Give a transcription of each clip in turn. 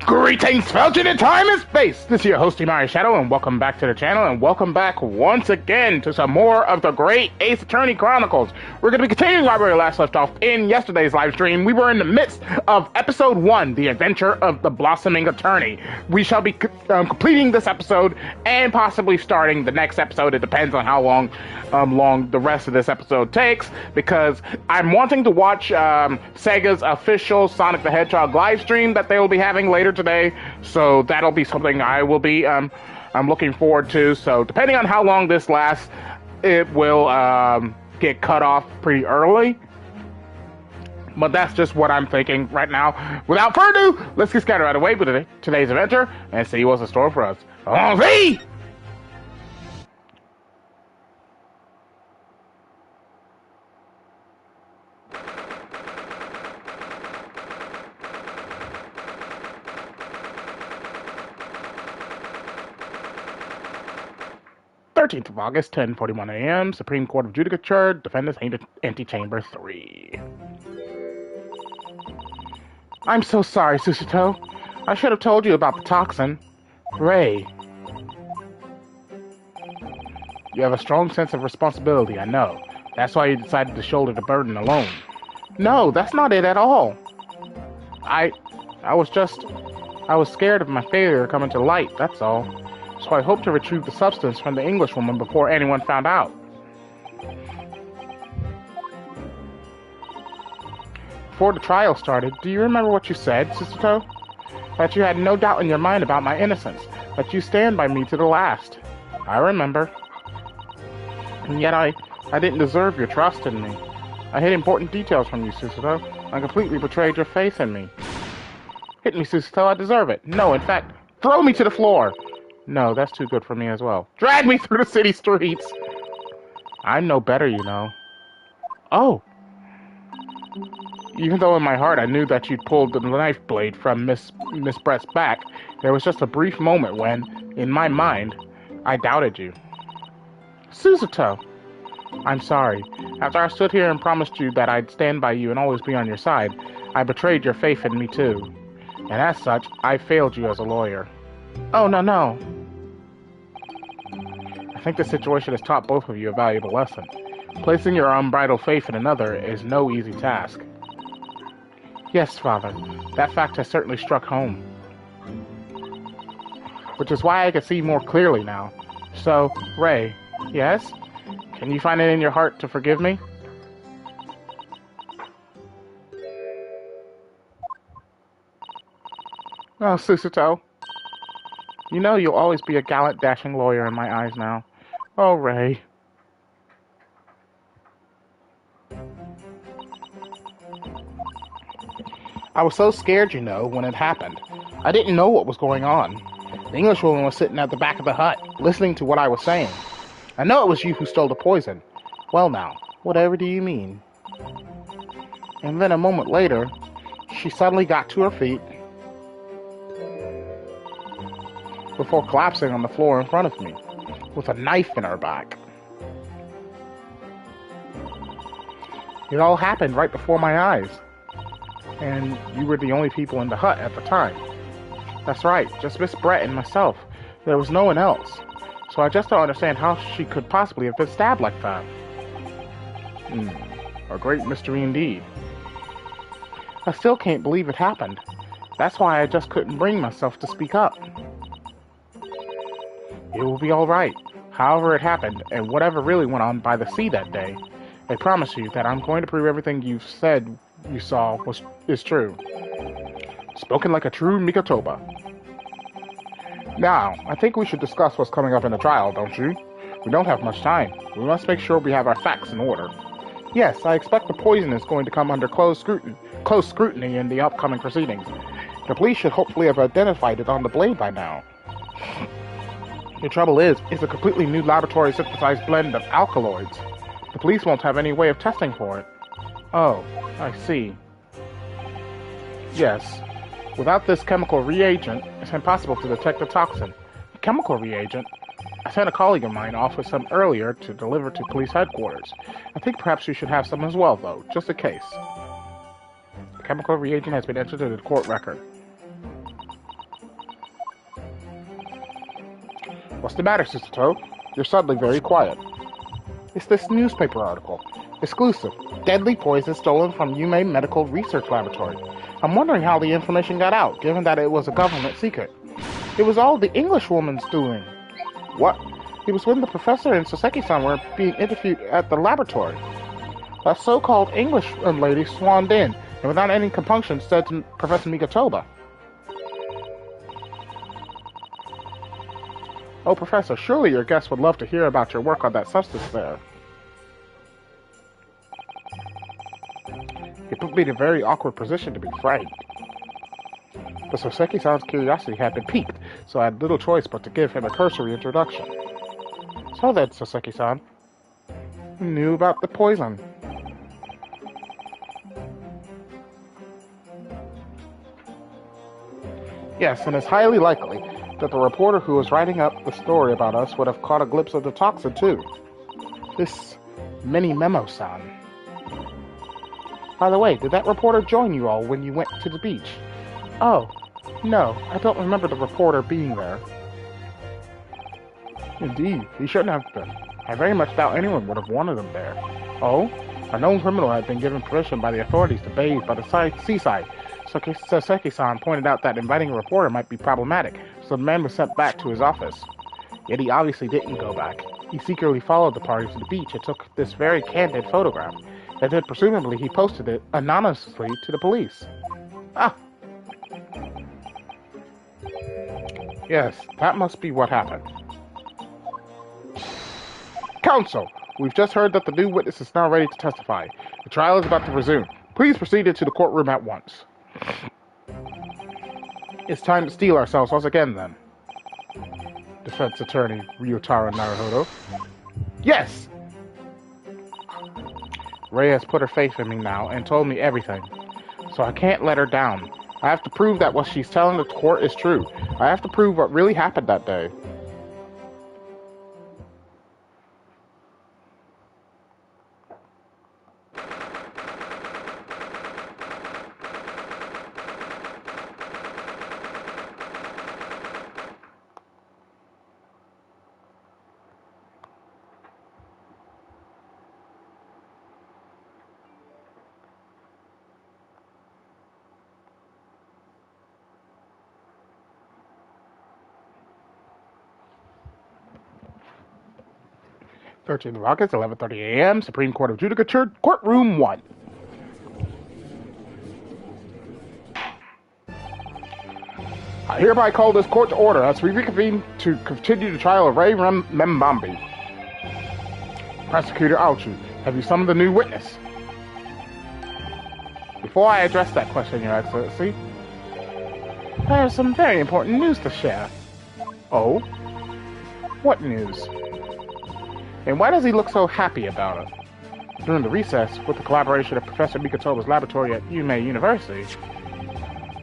Greetings, Felton in time and space! This is your host, Tomoya Shadow, and welcome back to the channel, and welcome back once again to some more of the great Ace Attorney Chronicles. We're going to be continuing where we last left off in yesterday's live stream. We were in the midst of Episode 1, The Adventure of the Blossoming Attorney. We shall be completing this episode and possibly starting the next episode. It depends on how long the rest of this episode takes, because I'm wanting to watch SEGA's official Sonic the Hedgehog live stream that they will be having later today, so that'll be something I will be I'm looking forward to. So depending on how long this lasts, it will get cut off pretty early, but that's just what I'm thinking right now. Without further ado, let's get started right away with today's adventure and see what's in store for us. Allons-y! 13th of August, 10:41 a.m., Supreme Court of Judicature, Defendant's Antechamber 3. I'm so sorry, Susato. I should have told you about the toxin. Ray. You have a strong sense of responsibility, I know. That's why you decided to shoulder the burden alone. No, that's not it at all. I was scared of my failure coming to light, that's all. So I hope to retrieve the substance from the Englishwoman before anyone found out. Before the trial started, do you remember what you said, Susato? That you had no doubt in your mind about my innocence, that you stand by me to the last. I remember. And yet I didn't deserve your trust in me. I hid important details from you, Susato. I completely betrayed your faith in me. Hit me, Susato, I deserve it. No, in fact, throw me to the floor! No, that's too good for me as well. Drag me through the city streets! I'm no better, you know. Oh! Even though in my heart I knew that you'd pulled the knife blade from Miss Brett's back, there was just a brief moment when, in my mind, I doubted you. Susato! I'm sorry. After I stood here and promised you that I'd stand by you and always be on your side, I betrayed your faith in me too. And as such, I failed you as a lawyer. Oh, no. I think the situation has taught both of you a valuable lesson. Placing your unbridled faith in another is no easy task. Yes, Father, that fact has certainly struck home. Which is why I can see more clearly now. So, Ray, yes? Can you find it in your heart to forgive me? Oh, Susato. You know you'll always be a gallant, dashing lawyer in my eyes now. Oh, Ray. I was so scared, you know, when it happened. I didn't know what was going on. The Englishwoman was sitting at the back of the hut, listening to what I was saying. I know it was you who stole the poison. Well now, whatever do you mean? And then a moment later, she suddenly got to her feet, before collapsing on the floor in front of me, with a knife in her back. It all happened right before my eyes, and you were the only people in the hut at the time. That's right, just Miss Brett and myself. There was no one else, so I just don't understand how she could possibly have been stabbed like that. A great mystery indeed. I still can't believe it happened. That's why I just couldn't bring myself to speak up. It will be all right, however it happened, and whatever really went on by the sea that day. I promise you that I'm going to prove everything you've said you saw is true. Spoken like a true Mikotoba. Now, I think we should discuss what's coming up in the trial, don't you? We don't have much time. We must make sure we have our facts in order. Yes, I expect the poison is going to come under close scrutiny in the upcoming proceedings. The police should hopefully have identified it on the blade by now. The trouble is, it's a completely new laboratory-synthesized blend of alkaloids. The police won't have any way of testing for it. Oh, I see. Yes. Without this chemical reagent, it's impossible to detect the toxin. Chemical reagent? I sent a colleague of mine off with some earlier to deliver to police headquarters. I think perhaps you should have some as well, though, just in case. The chemical reagent has been entered into the court record. What's the matter, Sister Toe? You're suddenly very quiet. It's this newspaper article. Exclusive. Deadly poison stolen from Yume Medical Research Laboratory. I'm wondering how the information got out, given that it was a government secret. It was all the Englishwoman's doing. What? It was when the professor and Soseki-san were being interviewed at the laboratory. A so-called English lady swaned in, and without any compunction said to Professor Mikotoba, "Oh, Professor, surely your guests would love to hear about your work on that substance there." It put me in a very awkward position, to be frank. But Soseki-san's curiosity had been piqued, so I had little choice but to give him a cursory introduction. So then, Soseki-san, you knew about the poison. Yes, and it's highly likely that the reporter who was writing up the story about us would have caught a glimpse of the toxin too. This Mini-Memo-san. By the way, did that reporter join you all when you went to the beach? Oh, no, I don't remember the reporter being there. Indeed, he shouldn't have been. I very much doubt anyone would have wanted him there. Oh? A known criminal had been given permission by the authorities to bathe by the seaside. Soseki-san pointed out that inviting a reporter might be problematic, so the man was sent back to his office. Yet he obviously didn't go back. He secretly followed the party to the beach and took this very candid photograph. And then presumably he posted it anonymously to the police. Ah! Yes, that must be what happened. Counsel! We've just heard that the new witness is now ready to testify. The trial is about to resume. Please proceed into the courtroom at once. It's time to steel ourselves once again, then. Defense Attorney Ryotaro Naruhodo. Yes! Ray has put her faith in me now and told me everything. So I can't let her down. I have to prove that what she's telling the court is true. I have to prove what really happened that day. '13 August, 11:30 a.m., Supreme Court of Judicature, Courtroom 1. I hereby call this court to order as we reconvene to continue the trial of Ray Membambi. Prosecutor Aochu, have you summoned the new witness? Before I address that question, Your Excellency, I have some very important news to share. Oh? What news? And why does he look so happy about it? During the recess, with the collaboration of Professor Mikotoba's laboratory at Yume University,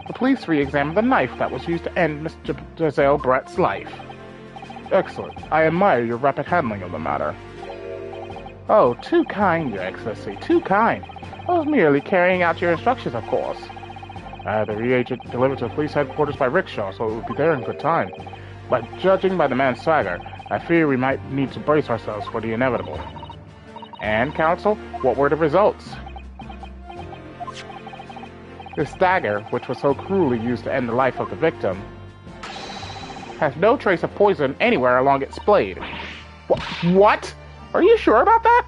the police re-examined the knife that was used to end Mr. Giselle Brett's life. Excellent. I admire your rapid handling of the matter. Oh, too kind, Your Excellency, too kind. I was merely carrying out your instructions, of course. I had the reagent delivered to the police headquarters by rickshaw, so it would be there in good time. But judging by the man's swagger, I fear we might need to brace ourselves for the inevitable. And, counsel, what were the results? This dagger, which was so cruelly used to end the life of the victim, has no trace of poison anywhere along its blade. What? Are you sure about that?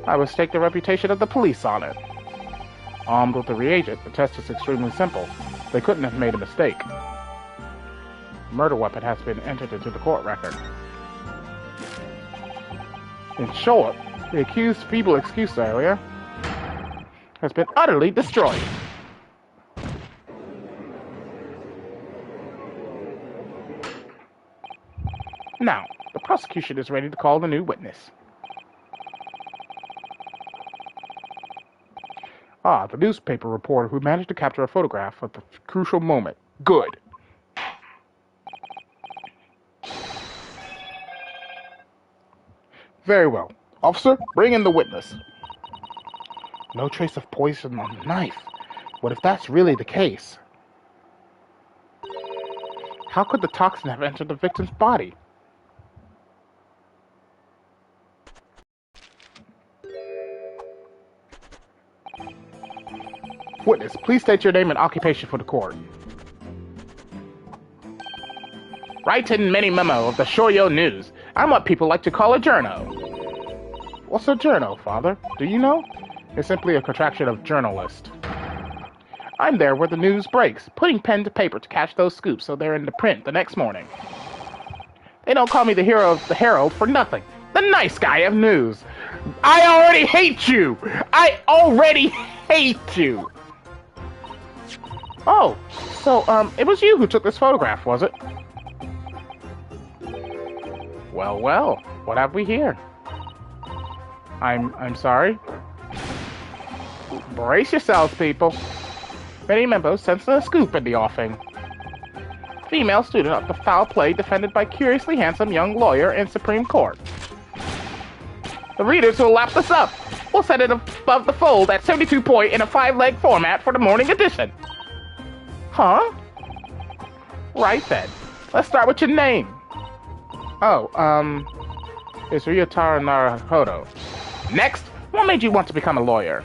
I would stake the reputation of the police on it. Armed with the reagent, the test is extremely simple. They couldn't have made a mistake. The murder weapon has been entered into the court record. In short, the accused's feeble excuse earlier has been utterly destroyed. Now, the prosecution is ready to call the new witness. Ah, the newspaper reporter who managed to capture a photograph of the crucial moment. Good. Very well. Officer, bring in the witness. No trace of poison on the knife. What if that's really the case? How could the toxin have entered the victim's body? Witness, please state your name and occupation for the court. Write-in mini memo of the Shoujo News. I'm what people like to call a journo. What's a journo, Father? Do you know? It's simply a contraction of journalist. I'm there where the news breaks, putting pen to paper to catch those scoops so they're in the print the next morning. They don't call me the hero of the Herald for nothing. The nice guy of news. I already hate you! I already hate you! Oh, so, it was you who took this photograph, was it? Well, well, what have we here? I'm sorry. Brace yourselves, people. Many members sensing a scoop in the offing. Female student of the foul play defended by curiously handsome young lawyer in Supreme Court. The readers who will lap this up will set it above the fold at 72 point in a 5-leg format for the morning edition. Huh? Right then. Let's start with your name. Oh, it's Ryotaro Naruhodo. Next, what made you want to become a lawyer?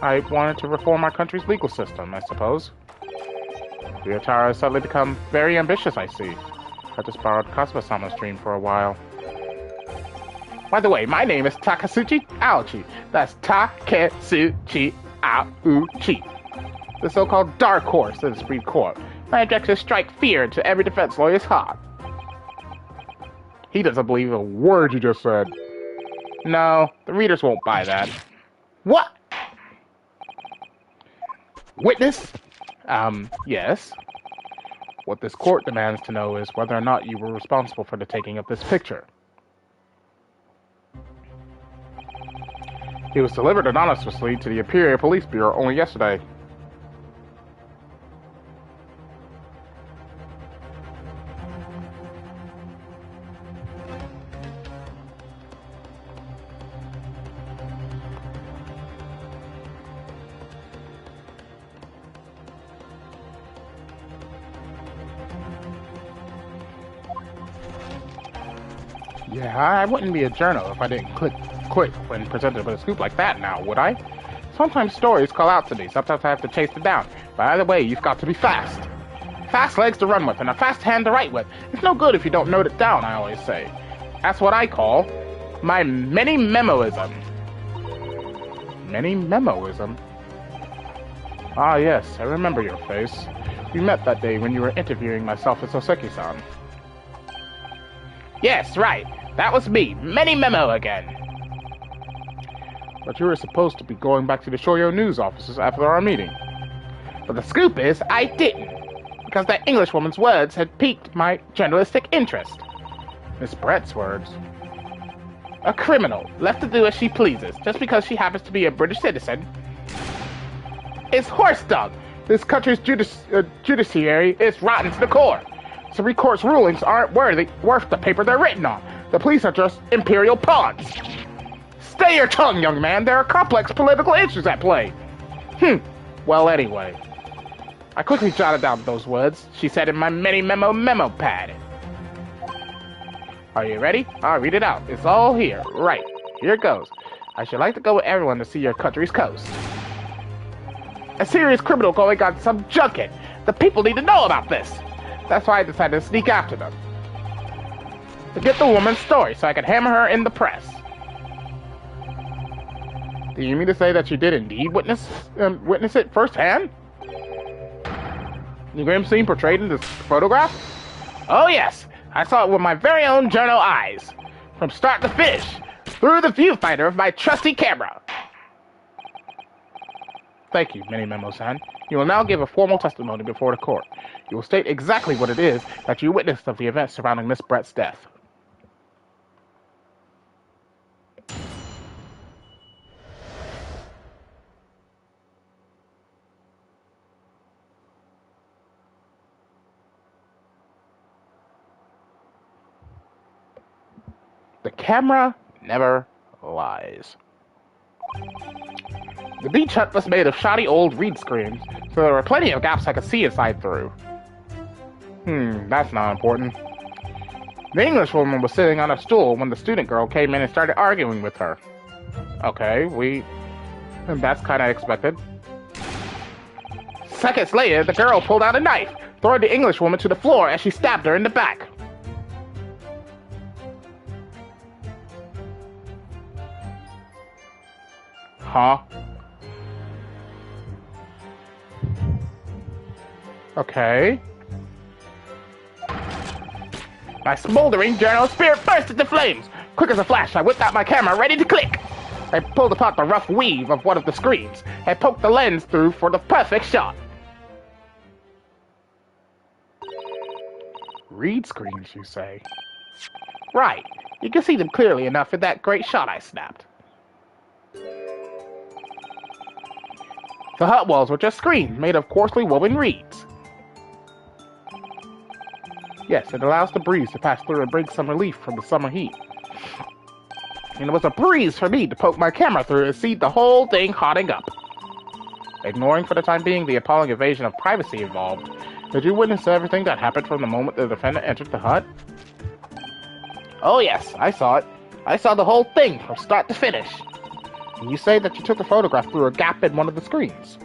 I wanted to reform our country's legal system, I suppose. Ryotaro has suddenly become very ambitious, I see. I just borrowed Kasuba-sama's dream for a while. By the way, my name is Takasuchi Aochi. That's Taketsuchi Aochi. The so-called dark horse of the Supreme Court. My objectives strike fear into every defense lawyer's heart. He doesn't believe a word you just said. No, the readers won't buy that. What? Witness? Yes. What this court demands to know is whether or not you were responsible for the taking of this picture. It was delivered anonymously to the Imperial Police Bureau only yesterday. Yeah, I wouldn't be a journo if I didn't quit when presented with a scoop like that now, would I? Sometimes stories call out to me, sometimes I have to chase them down. But either way, you've got to be fast. Fast legs to run with and a fast hand to write with. It's no good if you don't note it down, I always say. That's what I call my many-memoism. Many-memoism? Ah yes, I remember your face. We met that day when you were interviewing myself as Oseki-san. Yes, right. That was me, Many Memo again. But you were supposed to be going back to the Shoujo News offices after our meeting. But the scoop is, I didn't. Because that Englishwoman's words had piqued my journalistic interest. Miss Brett's words. A criminal, left to do as she pleases, just because she happens to be a British citizen. It's horse dung. This country's judiciary is rotten to the core. Supreme Court's rulings aren't worth the paper they're written on. The police are just imperial pawns. Stay your tongue, young man. There are complex political issues at play. Well, anyway. I quickly jotted down those words she said in my memo pad. Are you ready? I'll read it out. It's all here. Right. Here it goes. I should like to go with everyone to see your country's coast. A serious criminal going on some junket. The people need to know about this. That's why I decided to sneak after them. To get the woman's story so I could hammer her in the press. Do you mean to say that you did indeed witness it firsthand? The grim scene portrayed in this photograph? Oh yes, I saw it with my very own journo eyes. From start to finish, through the viewfinder of my trusty camera. Thank you, Mini Memo-san. You will now give a formal testimony before the court. You will state exactly what it is that you witnessed of the events surrounding Miss Brett's death. The camera never lies. The beach hut was made of shoddy old reed screens, so there were plenty of gaps I could see inside through. That's not important. The Englishwoman was sitting on a stool when the student girl came in and started arguing with her. Okay, that's kind of expected. Seconds later, the girl pulled out a knife, throwing the Englishwoman to the floor as she stabbed her in the back. Huh? Okay. My smoldering journal spirit burst into flames. Quick as a flash, I whipped out my camera, ready to click. I pulled apart the rough weave of one of the screens and poked the lens through for the perfect shot. Reed screens, you say? Right. You can see them clearly enough in that great shot I snapped. The hut walls were just screens made of coarsely woven reeds. Yes, it allows the breeze to pass through and bring some relief from the summer heat. And it was a breeze for me to poke my camera through and see the whole thing hotting up. Ignoring for the time being the appalling invasion of privacy involved, did you witness everything that happened from the moment the defendant entered the hut? Oh yes, I saw it. I saw the whole thing from start to finish. And you say that you took a photograph through a gap in one of the screens.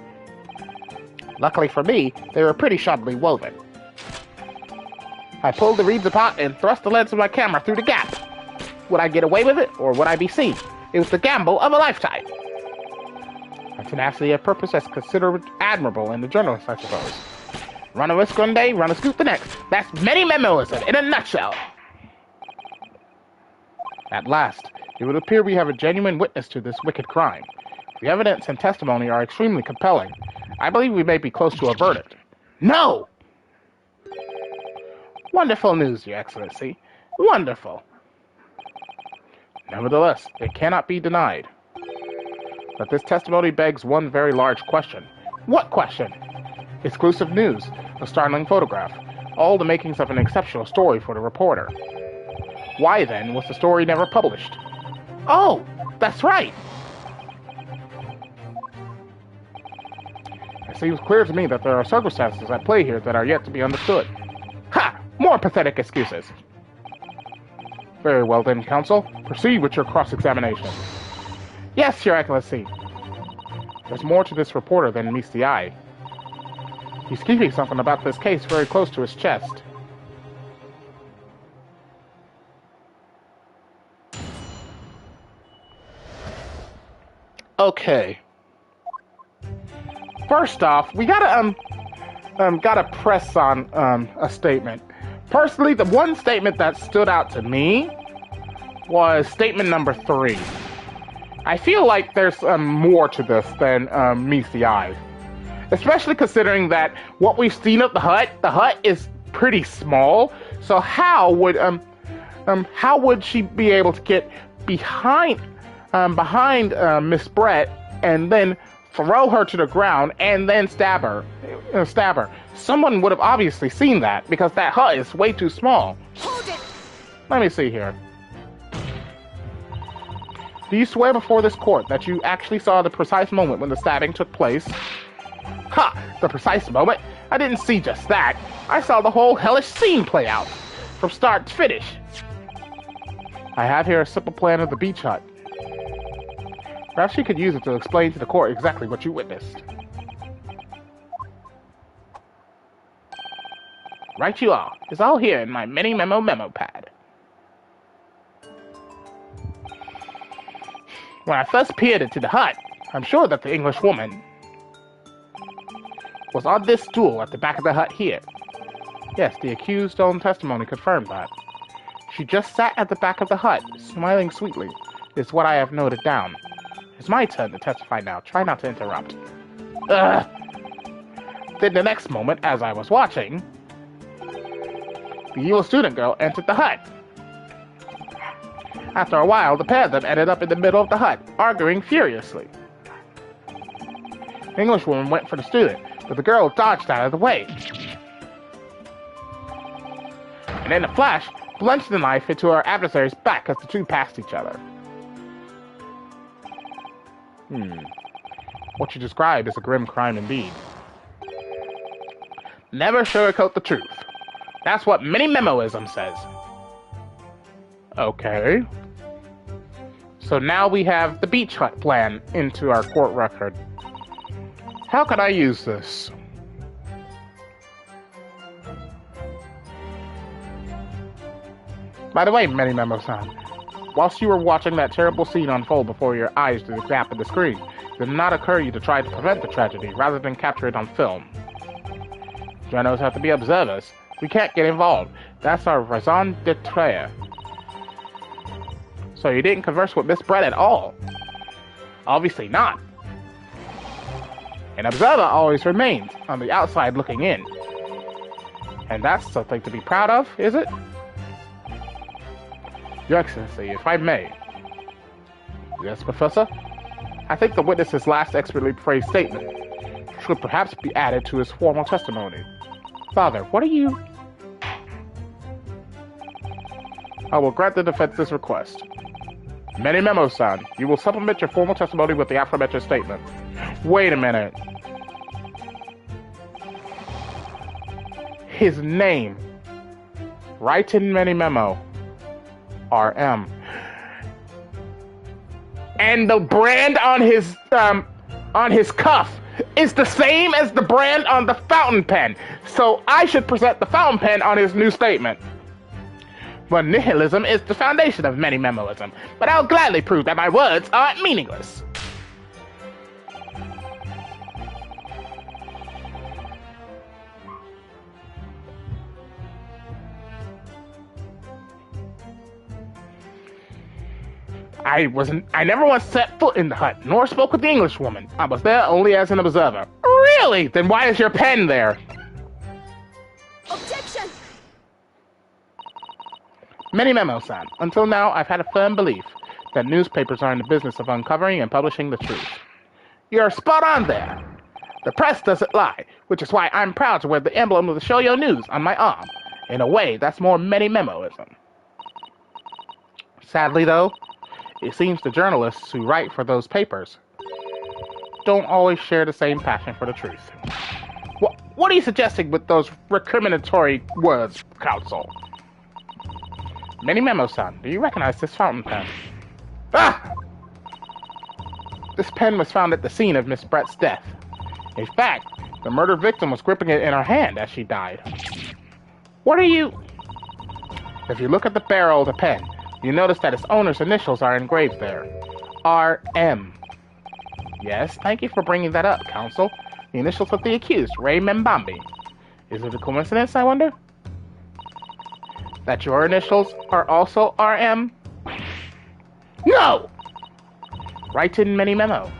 Luckily for me, they were pretty shoddily woven. I pulled the reeds apart and thrust the lens of my camera through the gap. Would I get away with it, or would I be seen? It was the gamble of a lifetime. A tenacity of purpose that's considered admirable in the journalist, I suppose. Run a risk one day, run a scoop the next. That's many memoism in a nutshell. At last, it would appear we have a genuine witness to this wicked crime. The evidence and testimony are extremely compelling. I believe we may be close to a verdict. No! Wonderful news, Your Excellency. Wonderful. Nevertheless, it cannot be denied. But this testimony begs one very large question. What question? Exclusive news, a startling photograph, all the makings of an exceptional story for the reporter. Why, then, was the story never published? Oh, that's right! It seems clear to me that there are circumstances at play here that are yet to be understood. Ha! More pathetic excuses! Very well then, counsel. Proceed with your cross-examination. Yes, Your Excellency. There's more to this reporter than meets the eye. He's keeping something about this case very close to his chest. Okay. First off, we gotta press on a statement. Personally, the one statement that stood out to me was statement number 3. I feel like there's more to this than meets the eye. Especially considering that what we've seen of the hut is pretty small. So how would she be able to get behind Miss Brett and then throw her to the ground and then stab her? Someone would have obviously seen that because that hut is way too small. Hold it! Let me see here. Do you swear before this court that you actually saw the precise moment when the stabbing took place? Ha! The precise moment? I didn't see just that. I saw the whole hellish scene play out, from start to finish. I have here a simple plan of the beach hut. Perhaps you could use it to explain to the court exactly what you witnessed. Right you are. It's all here in my mini memo pad. When I first peered into the hut, I'm sure that the English woman was on this stool at the back of the hut here. Yes, the accused's own testimony confirmed that. She just sat at the back of the hut, smiling sweetly, is what I have noted down. It's my turn to testify now. Try not to interrupt. Ugh. Then the next moment, as I was watching, the evil student girl entered the hut. After a while, the pair of them ended up in the middle of the hut, arguing furiously. The Englishwoman went for the student, but the girl dodged out of the way. And in a flash, plunged the knife into her adversary's back as the two passed each other. What you describe is a grim crime indeed. Never sugarcoat the truth. That's what mini-memoism says. Okay. So now we have the beach hut plan into our court record. How can I use this? By the way, Many-Memo-san, whilst you were watching that terrible scene unfold before your eyes through the gap in the screen, it did not occur to you to try to prevent the tragedy rather than capture it on film. Journalists have to be observers. We can't get involved. That's our raison d'etre. So you didn't converse with Miss Brett at all? Obviously not. An observer always remains on the outside looking in. And that's something to be proud of, is it? Your Excellency, if I may. Yes, Professor? I think the witness's last expertly phrased statement should perhaps be added to his formal testimony. Father, what are you... I will grant the defense's request. Many-Memo-san, you will supplement your formal testimony with the aforementioned statement. Wait a minute. His name. Write in Many-Memo. RM. And the brand on his cuff is the same as the brand on the fountain pen. So I should present the fountain pen on his new statement. But nihilism is the foundation of many-memoism, but I'll gladly prove that my words aren't meaningless. I never once set foot in the hut, nor spoke with the Englishwoman. I was there only as an observer. Really? Then why is your pen there? Objection! Many-Memo-san, until now I've had a firm belief that newspapers are in the business of uncovering and publishing the truth. You're spot on there. The press doesn't lie, which is why I'm proud to wear the emblem of the Shoujo News on my arm. In a way, that's more many-memoism. Sadly, though, it seems the journalists who write for those papers don't always share the same passion for the truth. What are you suggesting with those recriminatory words, counsel? Many-Memo-san, do you recognize this fountain pen? Ah! This pen was found at the scene of Miss Brett's death. In fact, the murder victim was gripping it in her hand as she died. What are you... If you look at the barrel of the pen, you notice that its owner's initials are engraved there. RM. Yes, thank you for bringing that up, counsel. The initials of the accused, Ray Membambi. Is it a coincidence, I wonder? That your initials are also RM? No! Write in Many-Memo.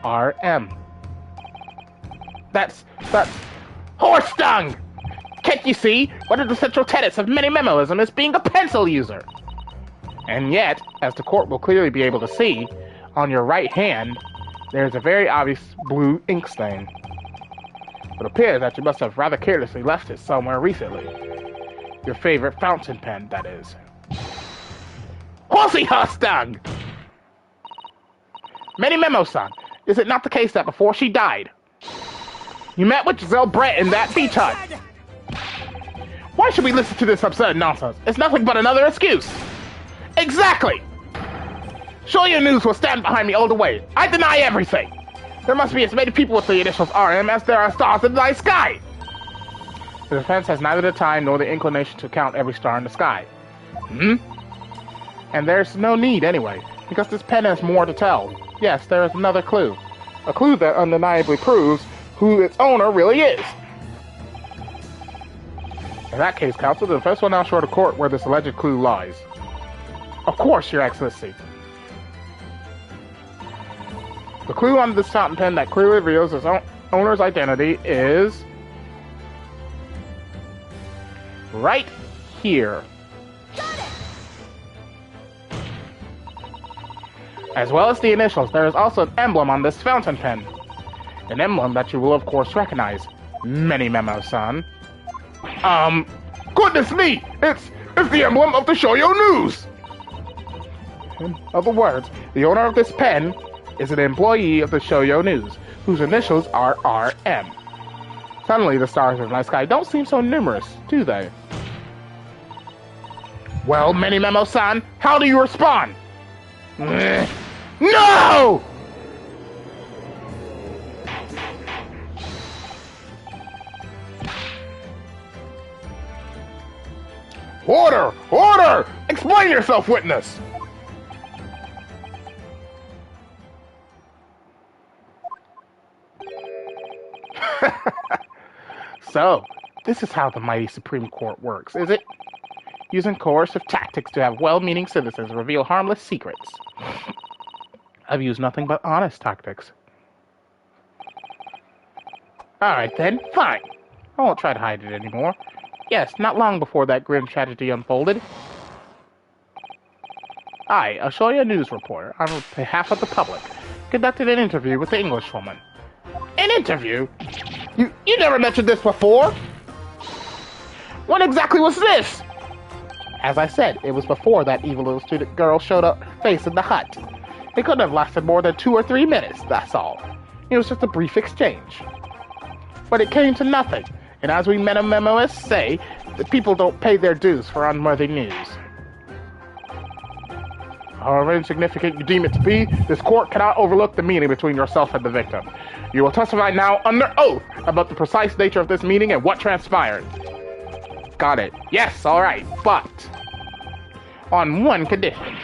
RM. That's horse dung! Can't you see? One of the central tenets of Many-Memoism is being a pencil user. And yet, as the court will clearly be able to see, on your right hand, there is a very obvious blue ink stain. It appears that you must have rather carelessly left it somewhere recently. Your favorite fountain pen, that is. Horsey horse dung! Many-Memo-san, is it not the case that before she died, you met with Giselle Brett in that beach hut? Why should we listen to this absurd nonsense? It's nothing but another excuse. Exactly! Shoujo News will stand behind me all the way. I deny everything. There must be as many people with the initials RM as there are stars in the night sky. The defense has neither the time nor the inclination to count every star in the sky. And there's no need anyway, because this pen has more to tell. Yes, there is another clue. A clue that undeniably proves who its owner really is. In that case, counsel, the defense will now show the court where this alleged clue lies. Of course, Your Excellency. The clue on this fountain pen that clearly reveals its owner's identity is... right here. Got it! As well as the initials, there is also an emblem on this fountain pen. An emblem that you will of course recognize. Many-Memo-san. Goodness me! It's the emblem of the Shoujo News! In other words, the owner of this pen is an employee of the Shoujo News, whose initials are RM. Suddenly, the stars in the night sky don't seem so numerous, do they? Well, Mini-Memo-san, how do you respond? No! Order! Order! Explain yourself, witness! So, this is how the mighty Supreme Court works, is it? Using coercive tactics to have well-meaning citizens reveal harmless secrets. I've used nothing but honest tactics. Alright then, fine. I won't try to hide it anymore. Yes, not long before that grim tragedy unfolded, I, a Shoujo News reporter, on behalf of the public, conducted an interview with the Englishwoman. An interview? You never mentioned this before? When exactly was this? As I said, it was before that evil little student girl showed up face in the hut. It couldn't have lasted more than 2 or 3 minutes, that's all. It was just a brief exchange. But it came to nothing, and as we memo-memoists say, the people don't pay their dues for unworthy news. However insignificant you deem it to be, this court cannot overlook the meeting between yourself and the victim. You will testify now under oath about the precise nature of this meeting and what transpired. Got it. Yes, alright, but on one condition.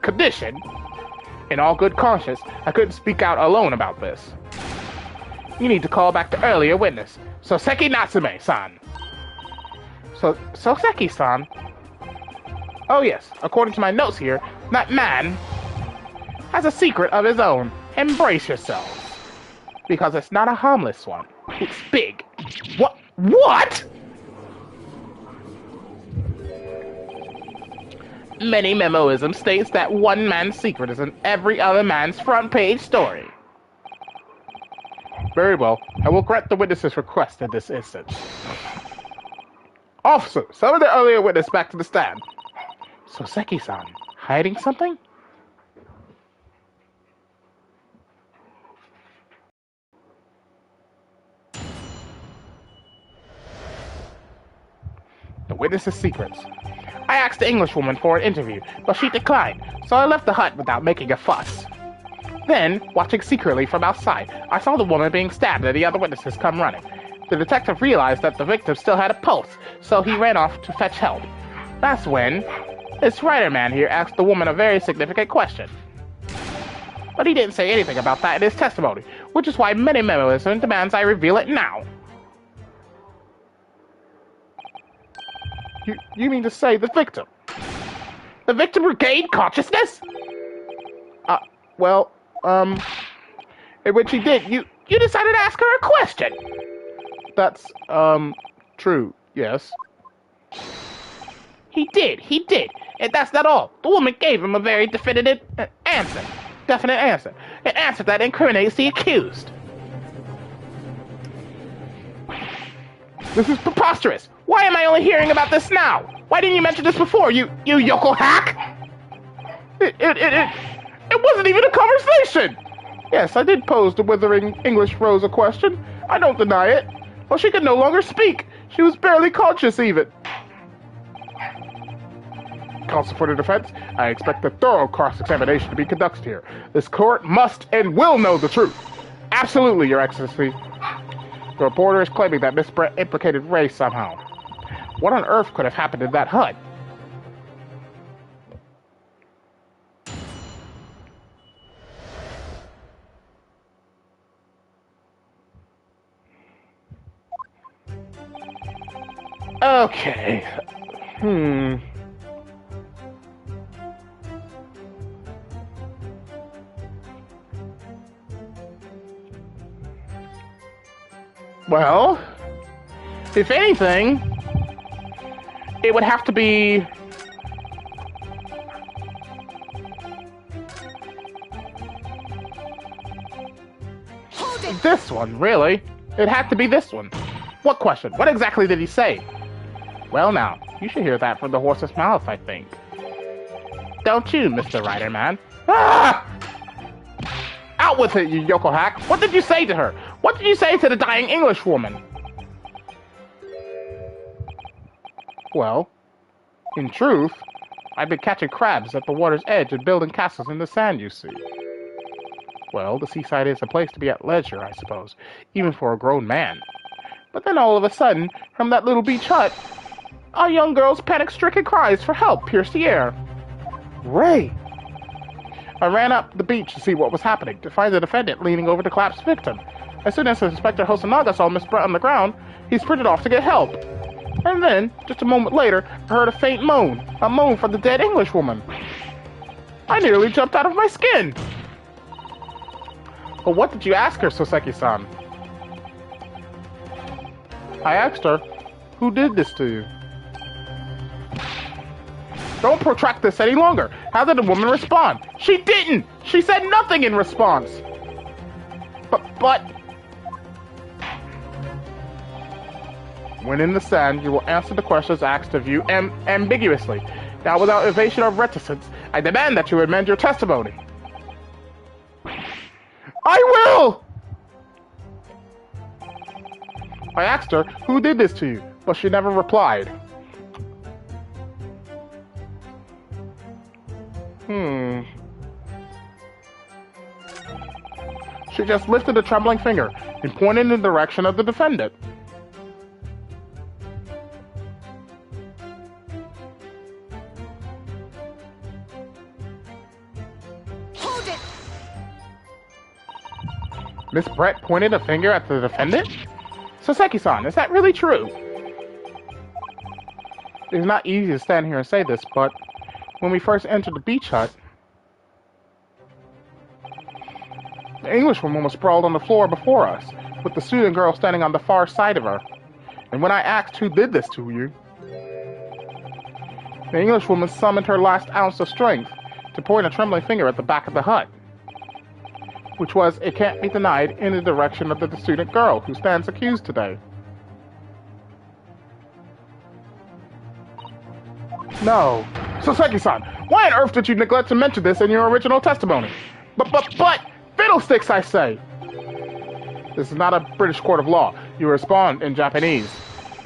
Condition? In all good conscience, I couldn't speak out alone about this. You need to call back the earlier witness, Soseki Natsume-san. Soseki-san? Oh yes, according to my notes here, that man has a secret of his own. Embrace yourselves. Because it's not a harmless one. It's big. What? Mini-Memoism states that one man's secret is in every other man's front page story. Very well, I will grant the witness's request in this instance. Officer, summon the earlier witness back to the stand. Soseki-san, hiding something? The witness's secrets. I asked the Englishwoman for an interview, but she declined, so I left the hut without making a fuss. Then, watching secretly from outside, I saw the woman being stabbed and the other witnesses come running. The detective realized that the victim still had a pulse, so he ran off to fetch help. That's when this writer man here asked the woman a very significant question. But he didn't say anything about that in his testimony, which is why Mini-Memoism demands I reveal it now. You mean to say the victim? The victim regained consciousness? In which he did. You decided to ask her a question. That's, true, yes. He did. And that's not all. The woman gave him a very definite answer. An answer that incriminates the accused. This is preposterous. Why am I only hearing about this now? Why didn't you mention this before, you yokel hack? It wasn't even a conversation. Yes, I did pose the withering English Rose a question. I don't deny it. Well, she could no longer speak. She was barely conscious, even. Counsel for the defense, I expect a thorough cross-examination to be conducted here. This court must and will know the truth. Absolutely, Your Excellency. The reporter is claiming that Miss Brett implicated Ray somehow. What on earth could have happened in that hut? Okay. Well, if anything, it would have to be this one, really. It had to be this one. What question? What exactly did he say? Well now, you should hear that from the horse's mouth, I think. Don't you, Mr. Writer Man? Ah! out with it, you yokel hack! What did you say to her? What did you say to the dying English woman? Well, in truth, I've been catching crabs at the water's edge and building castles in the sand, you see. Well, the seaside is a place to be at leisure, I suppose, even for a grown man. But then all of a sudden, from that little beach hut, a young girl's panic-stricken cries for help pierced the air. Ray! I ran up the beach to see what was happening, to find the defendant leaning over the collapsed victim. As soon as Inspector Hosonaga saw Miss Brett on the ground, he sprinted off to get help. And then, just a moment later, I heard a faint moan. A moan from the dead Englishwoman. I nearly jumped out of my skin. But what did you ask her, Soseki-san? I asked her, who did this to you? Don't protract this any longer. How did the woman respond? She didn't! She said nothing in response! But... When in the sand, you will answer the questions asked of you ambiguously. Now, without evasion or reticence, I demand that you amend your testimony. I will! I asked her, who did this to you? But she never replied. She just lifted a trembling finger and pointed in the direction of the defendant. Hold it! Miss Brett pointed a finger at the defendant? Soseki-san, is that really true? It's not easy to stand here and say this, but when we first entered the beach hut, the Englishwoman was sprawled on the floor before us, with the student girl standing on the far side of her. And when I asked who did this to you, the Englishwoman summoned her last ounce of strength to point a trembling finger at the back of the hut, which was, it can't be denied, in the direction of the student girl who stands accused today. No. Soseki-san, why on earth did you neglect to mention this in your original testimony? But, fiddlesticks, I say! This is not a British court of law. You respond in Japanese.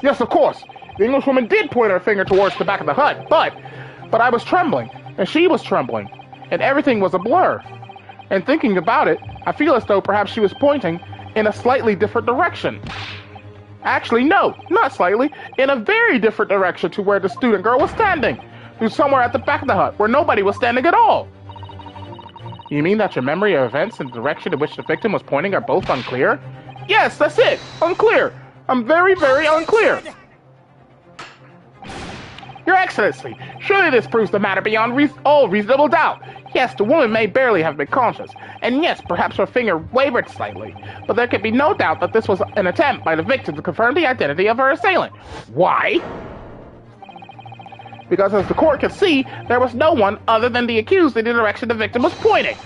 Yes, of course. The Englishwoman did point her finger towards the back of the hut, but I was trembling, and she was trembling, and everything was a blur. And thinking about it, I feel as though perhaps she was pointing in a slightly different direction. Actually, no, not slightly, in a very different direction to where the student girl was standing, who's somewhere at the back of the hut, where nobody was standing at all. You mean that your memory of events and the direction in which the victim was pointing are both unclear? Yes, that's it, unclear. I'm very, very unclear. Your Excellency, surely this proves the matter beyond all reasonable doubt. Yes, the woman may barely have been conscious, and yes, perhaps her finger wavered slightly, but there can be no doubt that this was an attempt by the victim to confirm the identity of her assailant. Why? Because as the court can see, there was no one other than the accused in the direction the victim was pointing.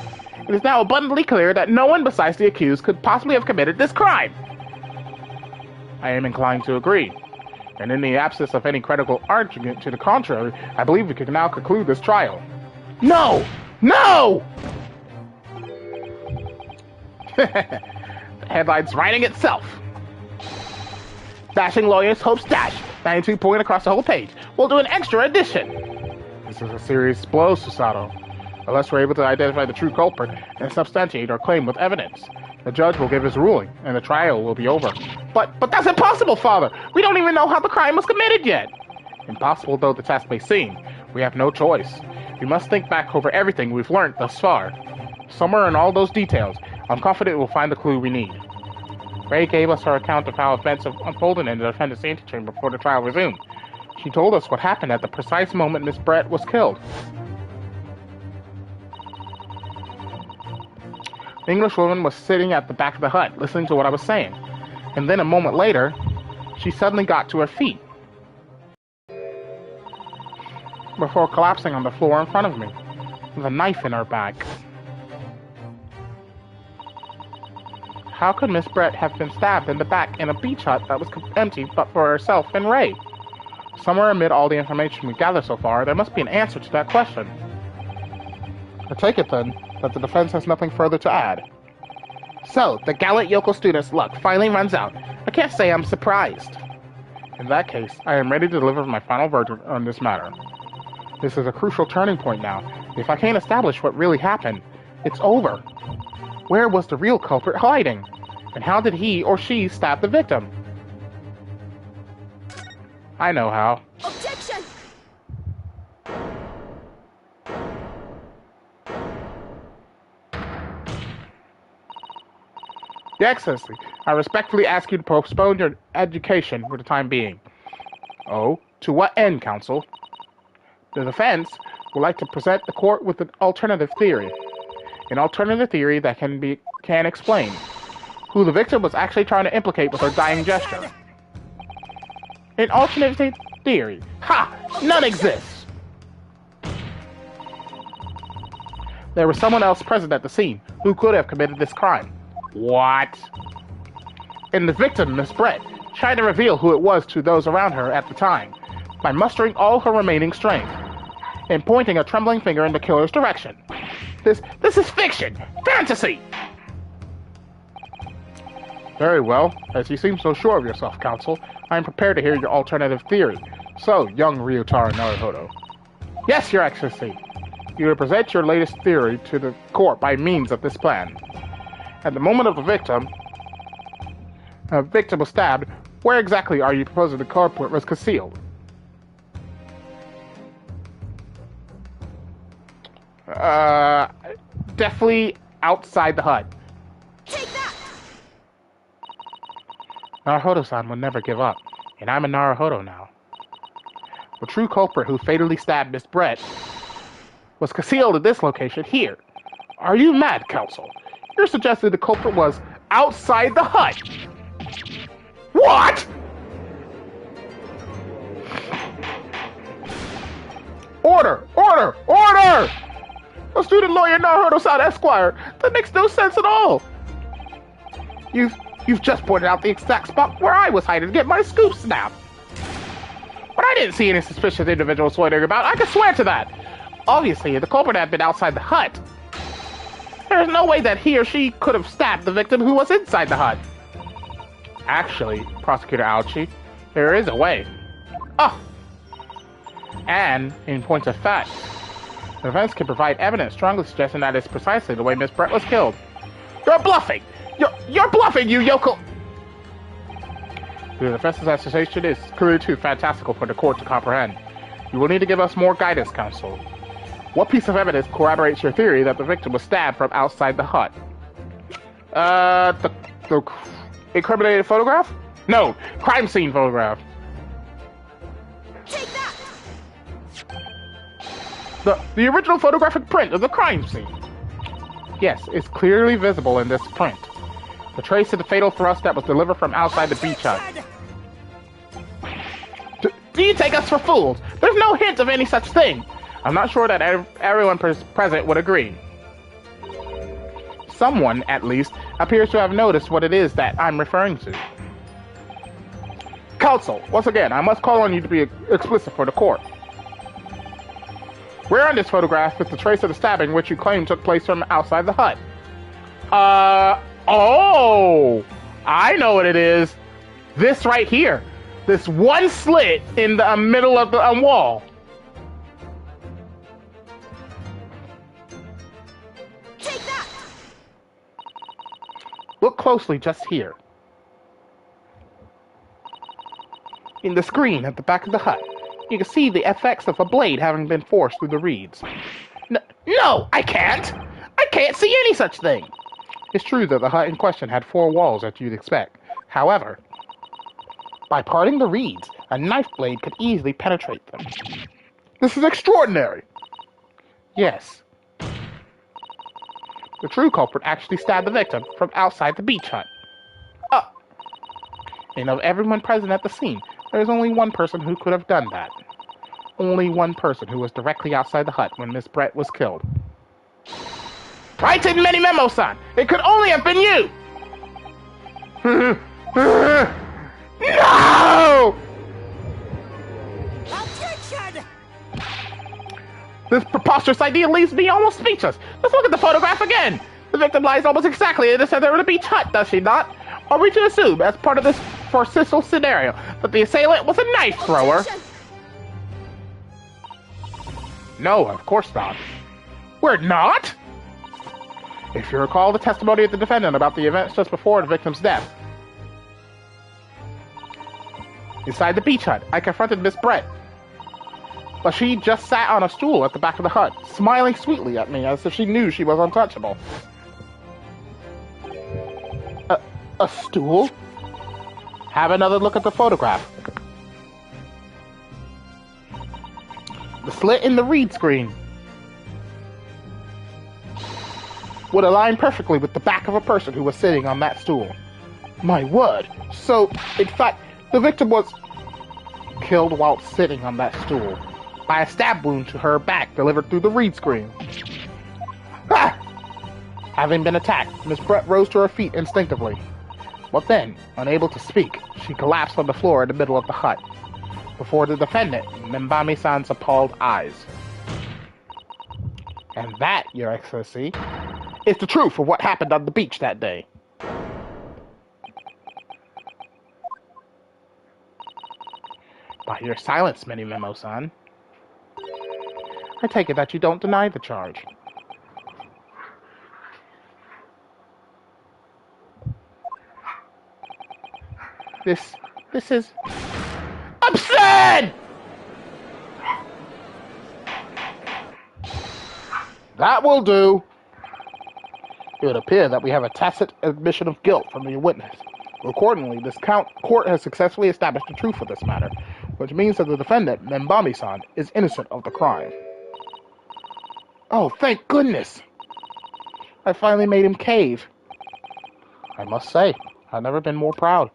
It is now abundantly clear that no one besides the accused could possibly have committed this crime. I am inclined to agree. And in the absence of any credible argument to the contrary, I believe we can now conclude this trial. No! No! The headline's writing itself. Dashing lawyers hopes dash. 92 point across the whole page. We'll do an extra edition. This is a serious blow, Susato. Unless we're able to identify the true culprit and substantiate our claim with evidence, the judge will give his ruling, and the trial will be over. But that's impossible, Father! We don't even know how the crime was committed yet! Impossible though the task may seem, we have no choice. We must think back over everything we've learned thus far. Somewhere in all those details, I'm confident we'll find the clue we need. Ray gave us her account of how events unfolded in the defendant's antechamber before the trial resumed. She told us what happened at the precise moment Miss Brett was killed. The Englishwoman was sitting at the back of the hut, listening to what I was saying. And then a moment later, she suddenly got to her feet, before collapsing on the floor in front of me, with a knife in her back. How could Miss Brett have been stabbed in the back in a beach hut that was empty but for herself and Ray? Somewhere amid all the information we've gathered so far, there must be an answer to that question. I take it, then, that the defense has nothing further to add. So, the gallant yokel student's luck finally runs out. I can't say I'm surprised. In that case, I am ready to deliver my final verdict on this matter. This is a crucial turning point now. If I can't establish what really happened, it's over. Where was the real culprit hiding? And how did he or she stab the victim? I know how. Objection! Your Excellency, I respectfully ask you to postpone your education for the time being. Oh, to what end, counsel? The defense would like to present the court with an alternative theory. An alternative theory that can explain who the victim was actually trying to implicate with her dying gesture. An alternative theory. Ha! None exists! There was someone else present at the scene who could have committed this crime. What? And the victim, Miss Brett, tried to reveal who it was to those around her at the time by mustering all her remaining strength and pointing a trembling finger in the killer's direction. This is fiction! Fantasy! Very well. As you seem so sure of yourself, counsel, I am prepared to hear your alternative theory. So, young Ryutaro Naruhodo. Yes, Your Excellency. You will present your latest theory to the court by means of this plan. At the moment of the victim was stabbed, where exactly are you proposing the culprit was concealed? Definitely outside the hut. Take that! Naruhodo-san will never give up, and I'm a Naruhodo now. The true culprit who fatally stabbed Miss Brett was concealed at this location here. Are you mad, counsel? You're suggesting the culprit was outside the hut. What? Order! Order! Order! A student lawyer Naruhodo-san Esquire. That makes no sense at all. You've just pointed out the exact spot where I was hiding to get my scoop snapped. But I didn't see any suspicious individuals loitering about. I can swear to that. Obviously, the culprit had been outside the hut. There's no way that he or she could have stabbed the victim who was inside the hut. Actually, Prosecutor Aochi, there is a way. Oh! And, in point of fact, the defense can provide evidence strongly suggesting that it's precisely the way Miss Brett was killed. You're bluffing! You're bluffing, you yokel! The defense's accusation is clearly too fantastical for the court to comprehend. You will need to give us more guidance, counsel. What piece of evidence corroborates your theory that the victim was stabbed from outside the hut? The incriminated photograph? No, crime scene photograph. Take that! The original photographic print of the crime scene. Yes, it's clearly visible in this print. The trace of the fatal thrust that was delivered from outside the beach hut. Do you take us for fools? There's no hint of any such thing. I'm not sure that everyone present would agree. Someone, at least, appears to have noticed what it is that I'm referring to. Counsel, once again, I must call on you to be explicit for the court. Where on this photograph is the trace of the stabbing which you claim took place from outside the hut? Oh! I know what it is. This right here. This one slit in the middle of the wall. Take that! Look closely just here. In the screen at the back of the hut, you can see the effects of a blade having been forced through the reeds. No, I can't! I can't see any such thing! It's true that the hut in question had 4 walls as you'd expect. However, by parting the reeds, a knife blade could easily penetrate them. This is extraordinary! Yes. The true culprit actually stabbed the victim from outside the beach hut. And of everyone present at the scene, there is only one person who could have done that. Only one person who was directly outside the hut when Miss Brett was killed. Right in many memo-san! It could only have been you! No! Objection! This preposterous idea leaves me almost speechless. Let's look at the photograph again. The victim lies almost exactly in the center of the beach hut, does she not? Are we to assume, as part of this foreseeable scenario, that the assailant was a knife thrower? Objection! No, of course not. We're not? If you recall the testimony of the defendant about the events just before the victim's death. Inside the beach hut, I confronted Miss Brett. But she just sat on a stool at the back of the hut, smiling sweetly at me as if she knew she was untouchable. A stool? Have another look at the photograph. The slit in the read screen would align perfectly with the back of a person who was sitting on that stool. My word! So, in fact, the victim was killed while sitting on that stool by a stab wound to her back delivered through the read screen. Ah! Having been attacked, Miss Brett rose to her feet instinctively. But then, unable to speak, she collapsed on the floor in the middle of the hut, before the defendant, Membami-san's appalled eyes. And that, Your Excellency, is the truth of what happened on the beach that day. By your silence, Memo-san, I take it that you don't deny the charge. This is absurd! That will do. It would appear that we have a tacit admission of guilt from the witness. Accordingly, this court has successfully established the truth of this matter, which means that the defendant, Membami-san, is innocent of the crime. Oh, thank goodness! I finally made him cave. I must say, I've never been more proud.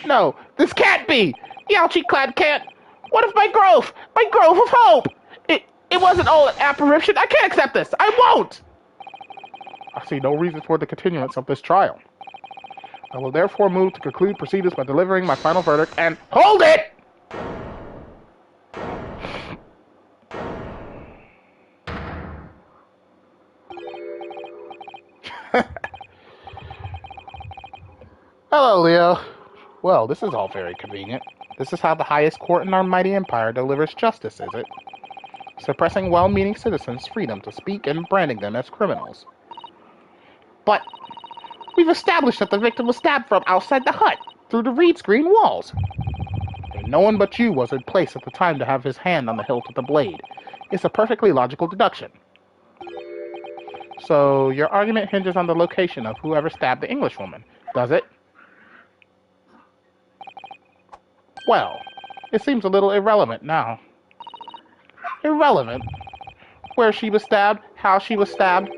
No, this can't be! Yauchi-clan can't! What if my growth of hope! It wasn't all an apparition! I can't accept this! I won't! I see no reason for the continuance of this trial. I will therefore move to conclude proceedings by delivering my final verdict and... Hold it! Hello, Leo. Well, this is all very convenient. This is how the highest court in our mighty empire delivers justice, is it? Suppressing well-meaning citizens' freedom to speak and branding them as criminals. But we've established that the victim was stabbed from outside the hut, through the reed screen walls. And no one but you was in place at the time to have his hand on the hilt of the blade. It's a perfectly logical deduction. So, your argument hinges on the location of whoever stabbed the Englishwoman, does it? Well, it seems a little irrelevant now. Irrelevant? Where she was stabbed, how she was stabbed,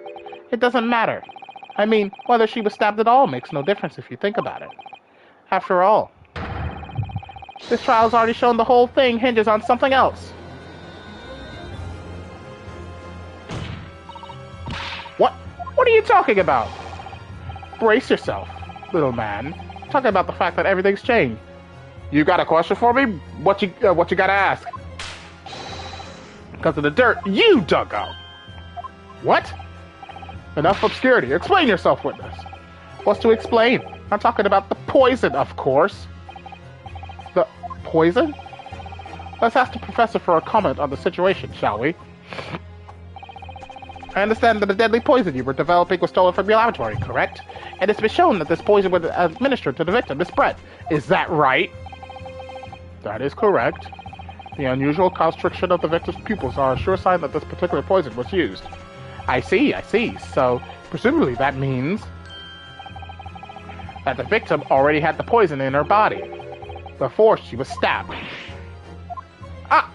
it doesn't matter. I mean, whether she was stabbed at all makes no difference if you think about it. After all, this trial's already shown the whole thing hinges on something else. What are you talking about? Brace yourself, little man. Talking about the fact that everything's changed. You got a question for me? What you gotta ask? Because of the dirt you dug out. What? Enough obscurity. Explain yourself, witness. What's to explain? I'm talking about the poison, of course. The poison? Let's ask the professor for a comment on the situation, shall we? I understand that the deadly poison you were developing was stolen from your laboratory, correct? And it's been shown that this poison was administered to the victim, Miss Brett. Is that right? That is correct. The unusual constriction of the victim's pupils are a sure sign that this particular poison was used. I see. So, presumably that means that the victim already had the poison in her body before she was stabbed. Ah!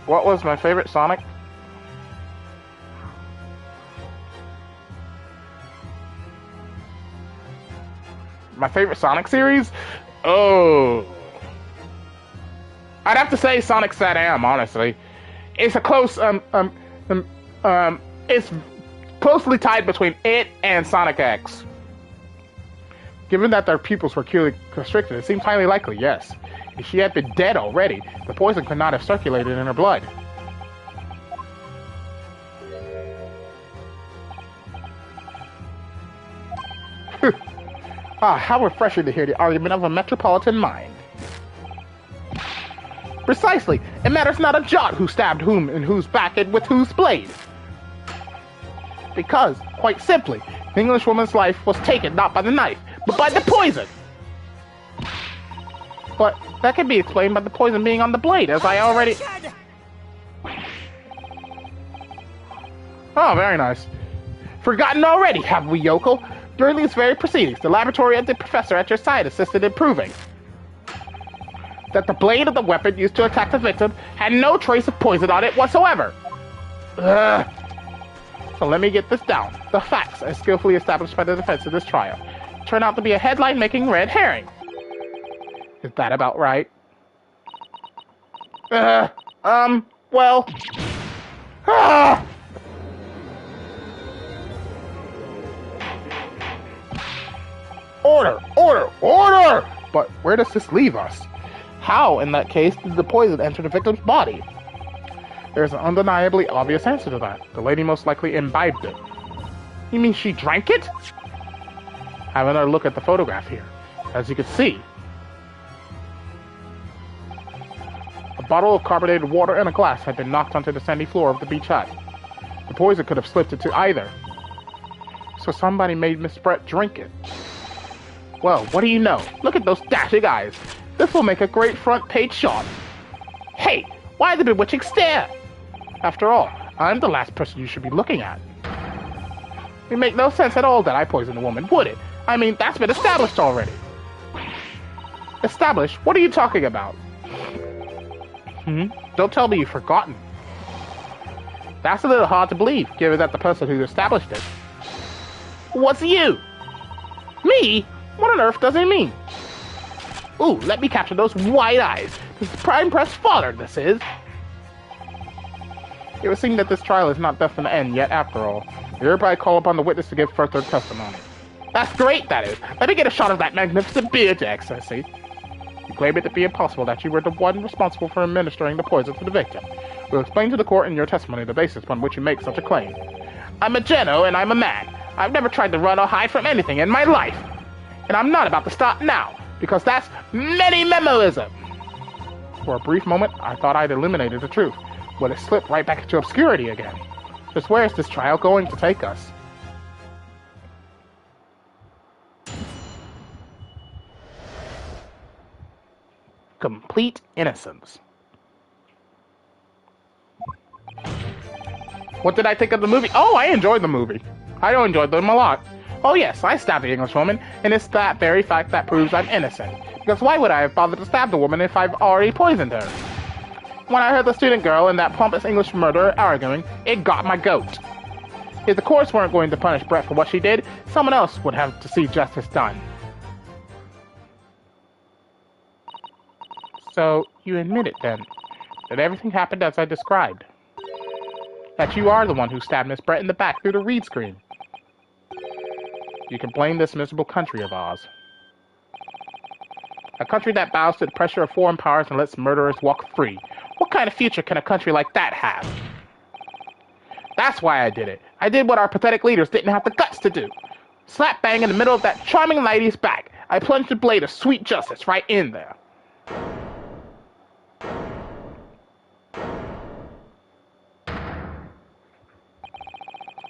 What was my favorite Sonic? My favorite Sonic series? Oh. I'd have to say Sonic SatAM, honestly. It's a close, it's closely tied between it and Sonic X. Given that their pupils were clearly constricted, it seems highly likely, yes. If she had been dead already, the poison could not have circulated in her blood. Ah, how refreshing to hear the argument of a metropolitan mind. Precisely. It matters not a jot who stabbed whom and whose back and with whose blade. Because, quite simply, the Englishwoman's life was taken not by the knife, but by the poison. But that can be explained by the poison being on the blade, as I already... Oh, very nice. Forgotten already, have we, yokel? During these very proceedings, the laboratory of the professor at your side assisted in proving that the blade of the weapon used to attack the victim had no trace of poison on it whatsoever. Ugh. So let me get this down. The facts, as skillfully established by the defense of this trial, turn out to be a headline-making red herring. Is that about right? Well... Ah! Order! Order! Order! But where does this leave us? How, in that case, did the poison enter the victim's body? There's an undeniably obvious answer to that. The lady most likely imbibed it. You mean she drank it? Have another look at the photograph here. As you can see, a bottle of carbonated water and a glass had been knocked onto the sandy floor of the beach hut. The poison could have slipped into either. So somebody made Miss Brett drink it. Well, what do you know? Look at those dashing eyes. This will make a great front page shot. Hey, why the bewitching stare? After all, I'm the last person you should be looking at. It would make no sense at all that I poisoned a woman, would it? I mean, that's been established already. Established? What are you talking about? Don't tell me you've forgotten. That's a little hard to believe, given that the person who established it was you. Me? What on earth does it mean? Ooh, let me capture those wide eyes. This is prime press fodder, this is. It would seem that this trial is not destined to end yet, after all. We hereby call upon the witness to give further testimony. That's great, that is. Let me get a shot of that magnificent beard, Your Excellency. You claim it to be impossible that you were the one responsible for administering the poison to the victim. We'll explain to the court in your testimony the basis upon which you make such a claim. I'm a Geno, and I'm a man. I've never tried to run or hide from anything in my life. And I'm not about to stop now, because that's many-memoism. For a brief moment, I thought I'd eliminated the truth, but it slipped right back into obscurity again. Just where is this trial going to take us? Complete innocence. What did I think of the movie? Oh, I enjoyed the movie. I enjoyed them a lot. Oh yes, I stabbed the Englishwoman, and it's that very fact that proves I'm innocent. Because why would I have bothered to stab the woman if I've already poisoned her? When I heard the student girl and that pompous English murderer arguing, it got my goat. If the courts weren't going to punish Brett for what she did, someone else would have to see justice done. So, you admit it then, that everything happened as I described. That you are the one who stabbed Miss Brett in the back through the reed screen. You can blame this miserable country of ours. A country that bows to the pressure of foreign powers and lets murderers walk free. What kind of future can a country like that have? That's why I did it. I did what our pathetic leaders didn't have the guts to do. Slap bang in the middle of that charming lady's back, I plunged the blade of sweet justice right in there.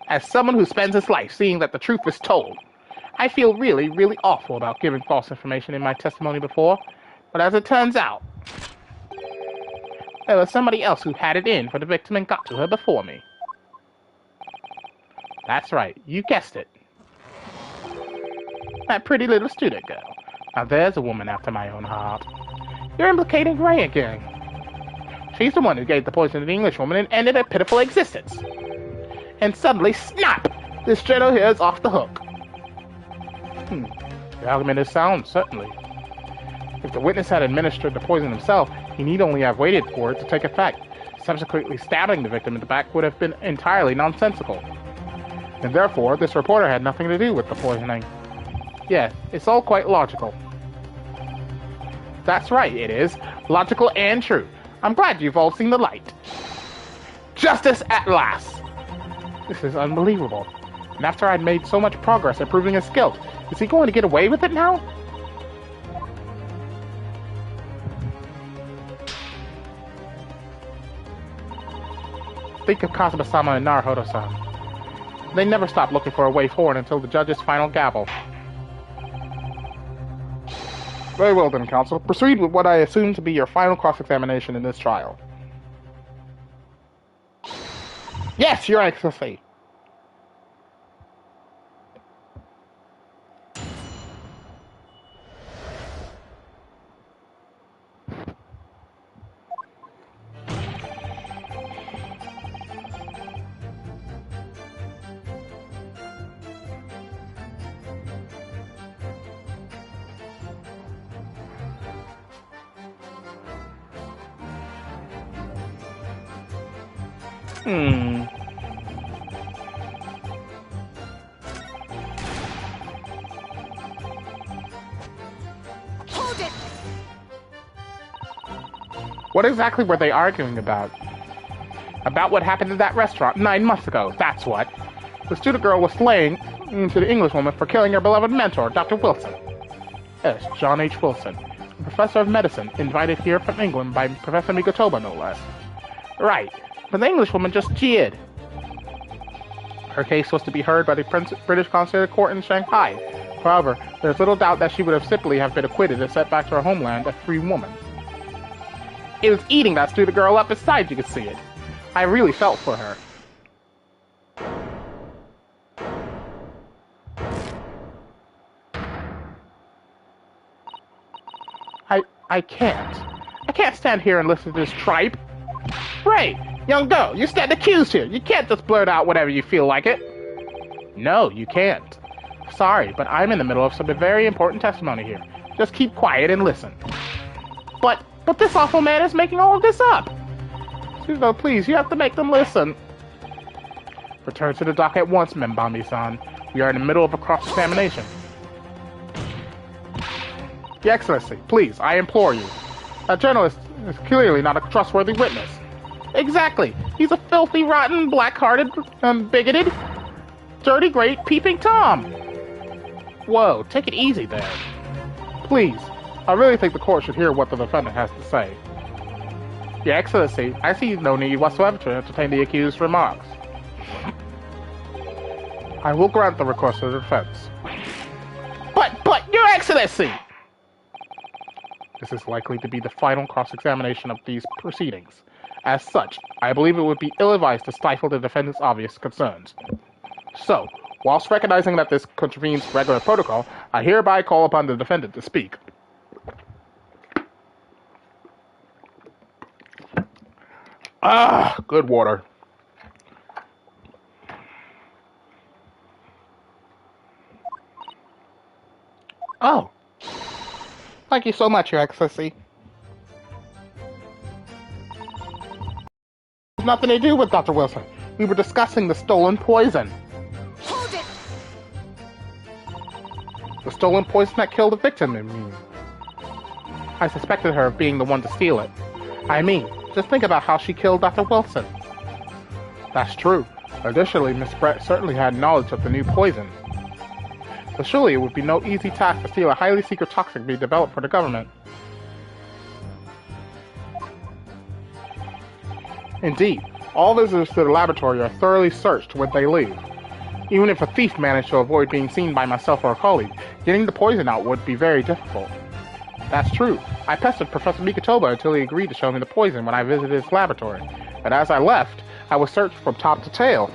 As someone who spends his life seeing that the truth is told, I feel really, really awful about giving false information in my testimony before, but as it turns out, there was somebody else who had it in for the victim and got to her before me. That's right, you guessed it. That pretty little student girl. Now there's a woman after my own heart. You're implicating Ray again. She's the one who gave the poison to the Englishwoman and ended her pitiful existence. And suddenly, snap! This Geno here is off the hook. The argument is sound, certainly. If the witness had administered the poison himself, he need only have waited for it to take effect. Subsequently stabbing the victim in the back would have been entirely nonsensical. And therefore, this reporter had nothing to do with the poisoning. Yeah, it's all quite logical. That's right, it is. Logical and true. I'm glad you've all seen the light. Justice at last! This is unbelievable. And after I'd made so much progress in proving his guilt, Is he going to get away with it now? Think of Kazuma-sama and Naruhodo-san. They never stop looking for a way forward until the judge's final gavel. Very well then, counsel. Proceed with what I assume to be your final cross-examination in this trial. Yes, Your Excellency. Hold it! What exactly were they arguing about? About what happened at that restaurant 9 months ago, that's what. The student girl was slaying into the Englishwoman for killing her beloved mentor, Dr. Wilson. Yes, John H. Wilson, a professor of medicine, invited here from England by Professor Mikotoba, no less. Right, but the Englishwoman just jeered. Her case was to be heard by the British Consular Court in Shanghai. However, there's little doubt that she would have simply have been acquitted and sent back to her homeland a free woman. It was eating that student girl up inside, you could see it. I really felt for her. I can't stand here and listen to this tripe. Right, young girl, you stand accused here. You can't just blurt out whatever you feel like it. No, you can't. Sorry, but I'm in the middle of some very important testimony here. Just keep quiet and listen. But this awful man is making all of this up. Suzo, please, you have to make them listen. Return to the dock at once, Membami-san. We are in the middle of a cross-examination. Your Excellency, please, I implore you. That journalist is clearly not a trustworthy witness. Exactly. He's a filthy, rotten, black-hearted, bigoted, dirty, great, peeping Tom. Whoa, take it easy there. Please, I really think the court should hear what the defendant has to say. Your Excellency, I see no need whatsoever to entertain the accused's remarks. I will grant the request of the defense. But, Your Excellency! This is likely to be the final cross-examination of these proceedings. As such, I believe it would be ill-advised to stifle the defendant's obvious concerns. So, whilst recognizing that this contravenes regular protocol, I hereby call upon the defendant to speak. Ah, good water. Oh. Thank you so much, Your Excellency. It has nothing to do with Dr. Wilson. We were discussing the stolen poison. Hold it! The stolen poison that killed the victim, I mean. I suspected her of being the one to steal it. I mean, just think about how she killed Dr. Wilson. That's true. Additionally, Miss Brett certainly had knowledge of the new poison. So surely it would be no easy task to steal a highly secret toxin being developed for the government. Indeed, all visitors to the laboratory are thoroughly searched when they leave. Even if a thief managed to avoid being seen by myself or a colleague, getting the poison out would be very difficult. That's true. I pestered Professor Mikotoba until he agreed to show me the poison when I visited his laboratory. But as I left, I was searched from top to tail.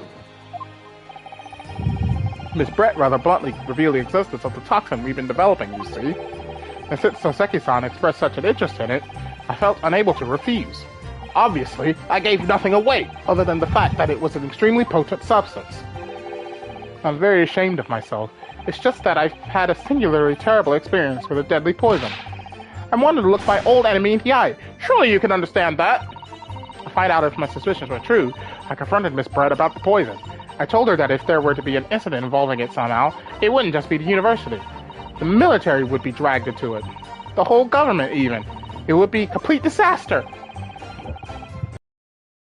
Miss Brett rather bluntly revealed the existence of the toxin we've been developing, you see. And since Soseki-san expressed such an interest in it, I felt unable to refuse. Obviously, I gave nothing away, other than the fact that it was an extremely potent substance. I'm very ashamed of myself. It's just that I've had a singularly terrible experience with a deadly poison. I wanted to look my old enemy in the eye. Surely you can understand that. To find out if my suspicions were true, I confronted Miss Brett about the poison. I told her that if there were to be an incident involving it somehow, it wouldn't just be the university. The military would be dragged into it. The whole government, even. It would be a complete disaster.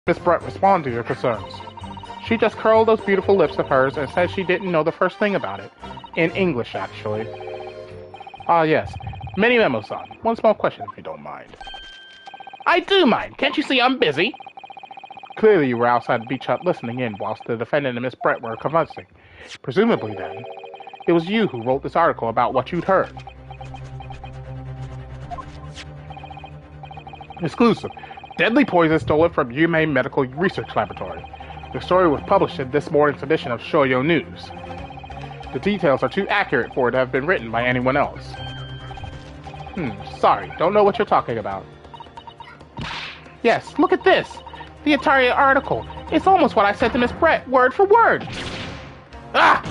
Miss Brett responded to your concerns. She just curled those beautiful lips of hers and said she didn't know the first thing about it. In English, actually. Ah, yes. Mini Memo-san, one small question if you don't mind. I do mind. Can't you see I'm busy? Clearly you were outside the beach hut listening in whilst the defendant and Miss Brett were conversing. Presumably, then, it was you who wrote this article about what you'd heard. Exclusive. Deadly poison stolen from Yume Medical Research Laboratory. The story was published in this morning's edition of Shoyo News. The details are too accurate for it to have been written by anyone else. Sorry, don't know what you're talking about. Yes, look at this. The entire article. It's almost what I said to Miss Brett, word for word. Ah!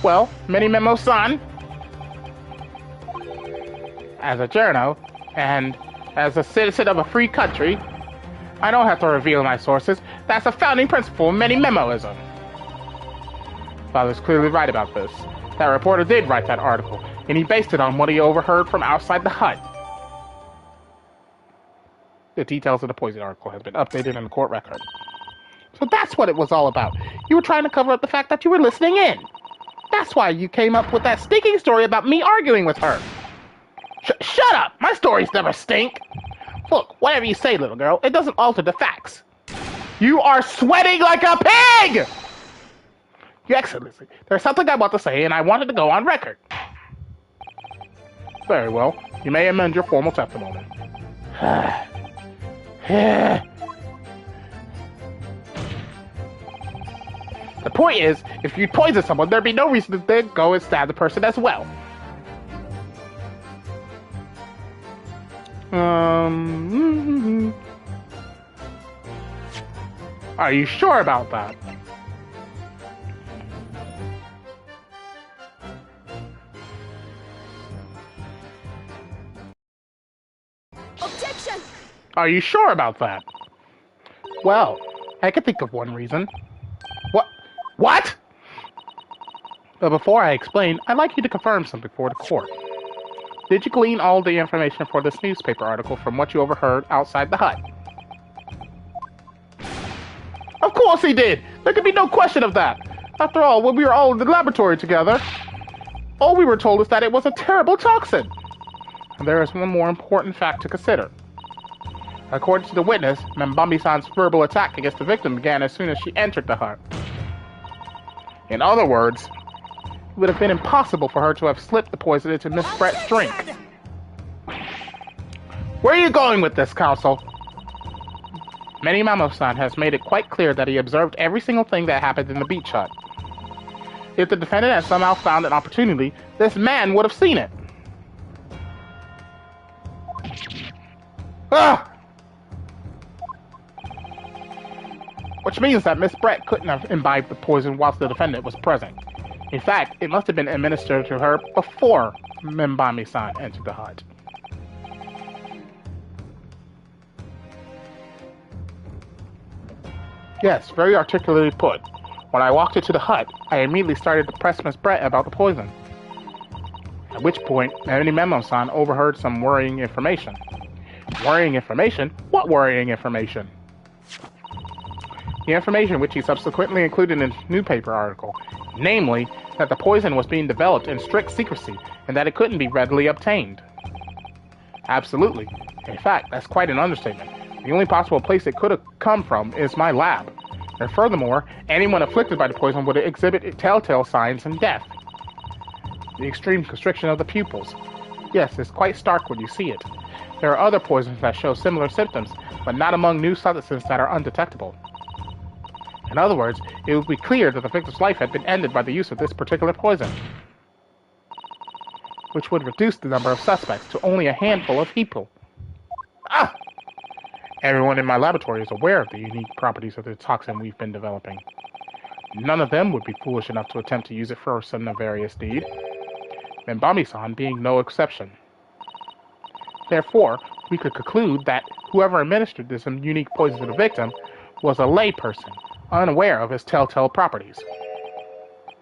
Well, Mini Memo-san, as a journo, and as a citizen of a free country, I don't have to reveal my sources. That's a founding principle of Mini Memoism. Father's clearly right about this. That reporter did write that article, and he based it on what he overheard from outside the hut. The details of the poison article have been updated in the court record. So that's what it was all about. You were trying to cover up the fact that you were listening in. That's why you came up with that stinking story about me arguing with her. Shut up! My stories never stink! Look, whatever you say, little girl, it doesn't alter the facts. You are sweating like a pig! Your Excellency, there's something I want to say, and I wanted to go on record. Very well. You may amend your formal testimony. The point is, if you poison someone, there'd be no reason to then go and stab the person as well. Are you sure about that? Objection! Are you sure about that? Well, I could think of one reason. What? But before I explain, I'd like you to confirm something for the court. Did you glean all the information for this newspaper article from what you overheard outside the hut? Of course he did! There could be no question of that! After all, when we were all in the laboratory together, all we were told is that it was a terrible toxin. And there is one more important fact to consider. According to the witness, Membambi-san's verbal attack against the victim began as soon as she entered the hut. In other words, it would have been impossible for her to have slipped the poison into Miss Brett's drink. Where are you going with this, counsel? Mini Memo-san has made it quite clear that he observed every single thing that happened in the beach hut. If the defendant had somehow found an opportunity, this man would have seen it. Ah! Which means that Miss Brett couldn't have imbibed the poison whilst the defendant was present. In fact, it must have been administered to her before Membami-san entered the hut. Yes, very articulately put. When I walked into the hut, I immediately started to press Miss Brett about the poison. At which point, Mini Memo-san overheard some worrying information. Worrying information? What worrying information? The information which he subsequently included in his newspaper article, namely, that the poison was being developed in strict secrecy and that it couldn't be readily obtained. Absolutely. In fact, that's quite an understatement. The only possible place it could have come from is my lab. And furthermore, anyone afflicted by the poison would exhibit telltale signs and death. The extreme constriction of the pupils. Yes, it's quite stark when you see it. There are other poisons that show similar symptoms, but not among new substances that are undetectable. In other words, it would be clear that the victim's life had been ended by the use of this particular poison, which would reduce the number of suspects to only a handful of people. Ah! Everyone in my laboratory is aware of the unique properties of the toxin we've been developing. None of them would be foolish enough to attempt to use it for some nefarious deed, Membami-san being no exception. Therefore, we could conclude that whoever administered this unique poison to the victim was a layperson, unaware of his telltale properties.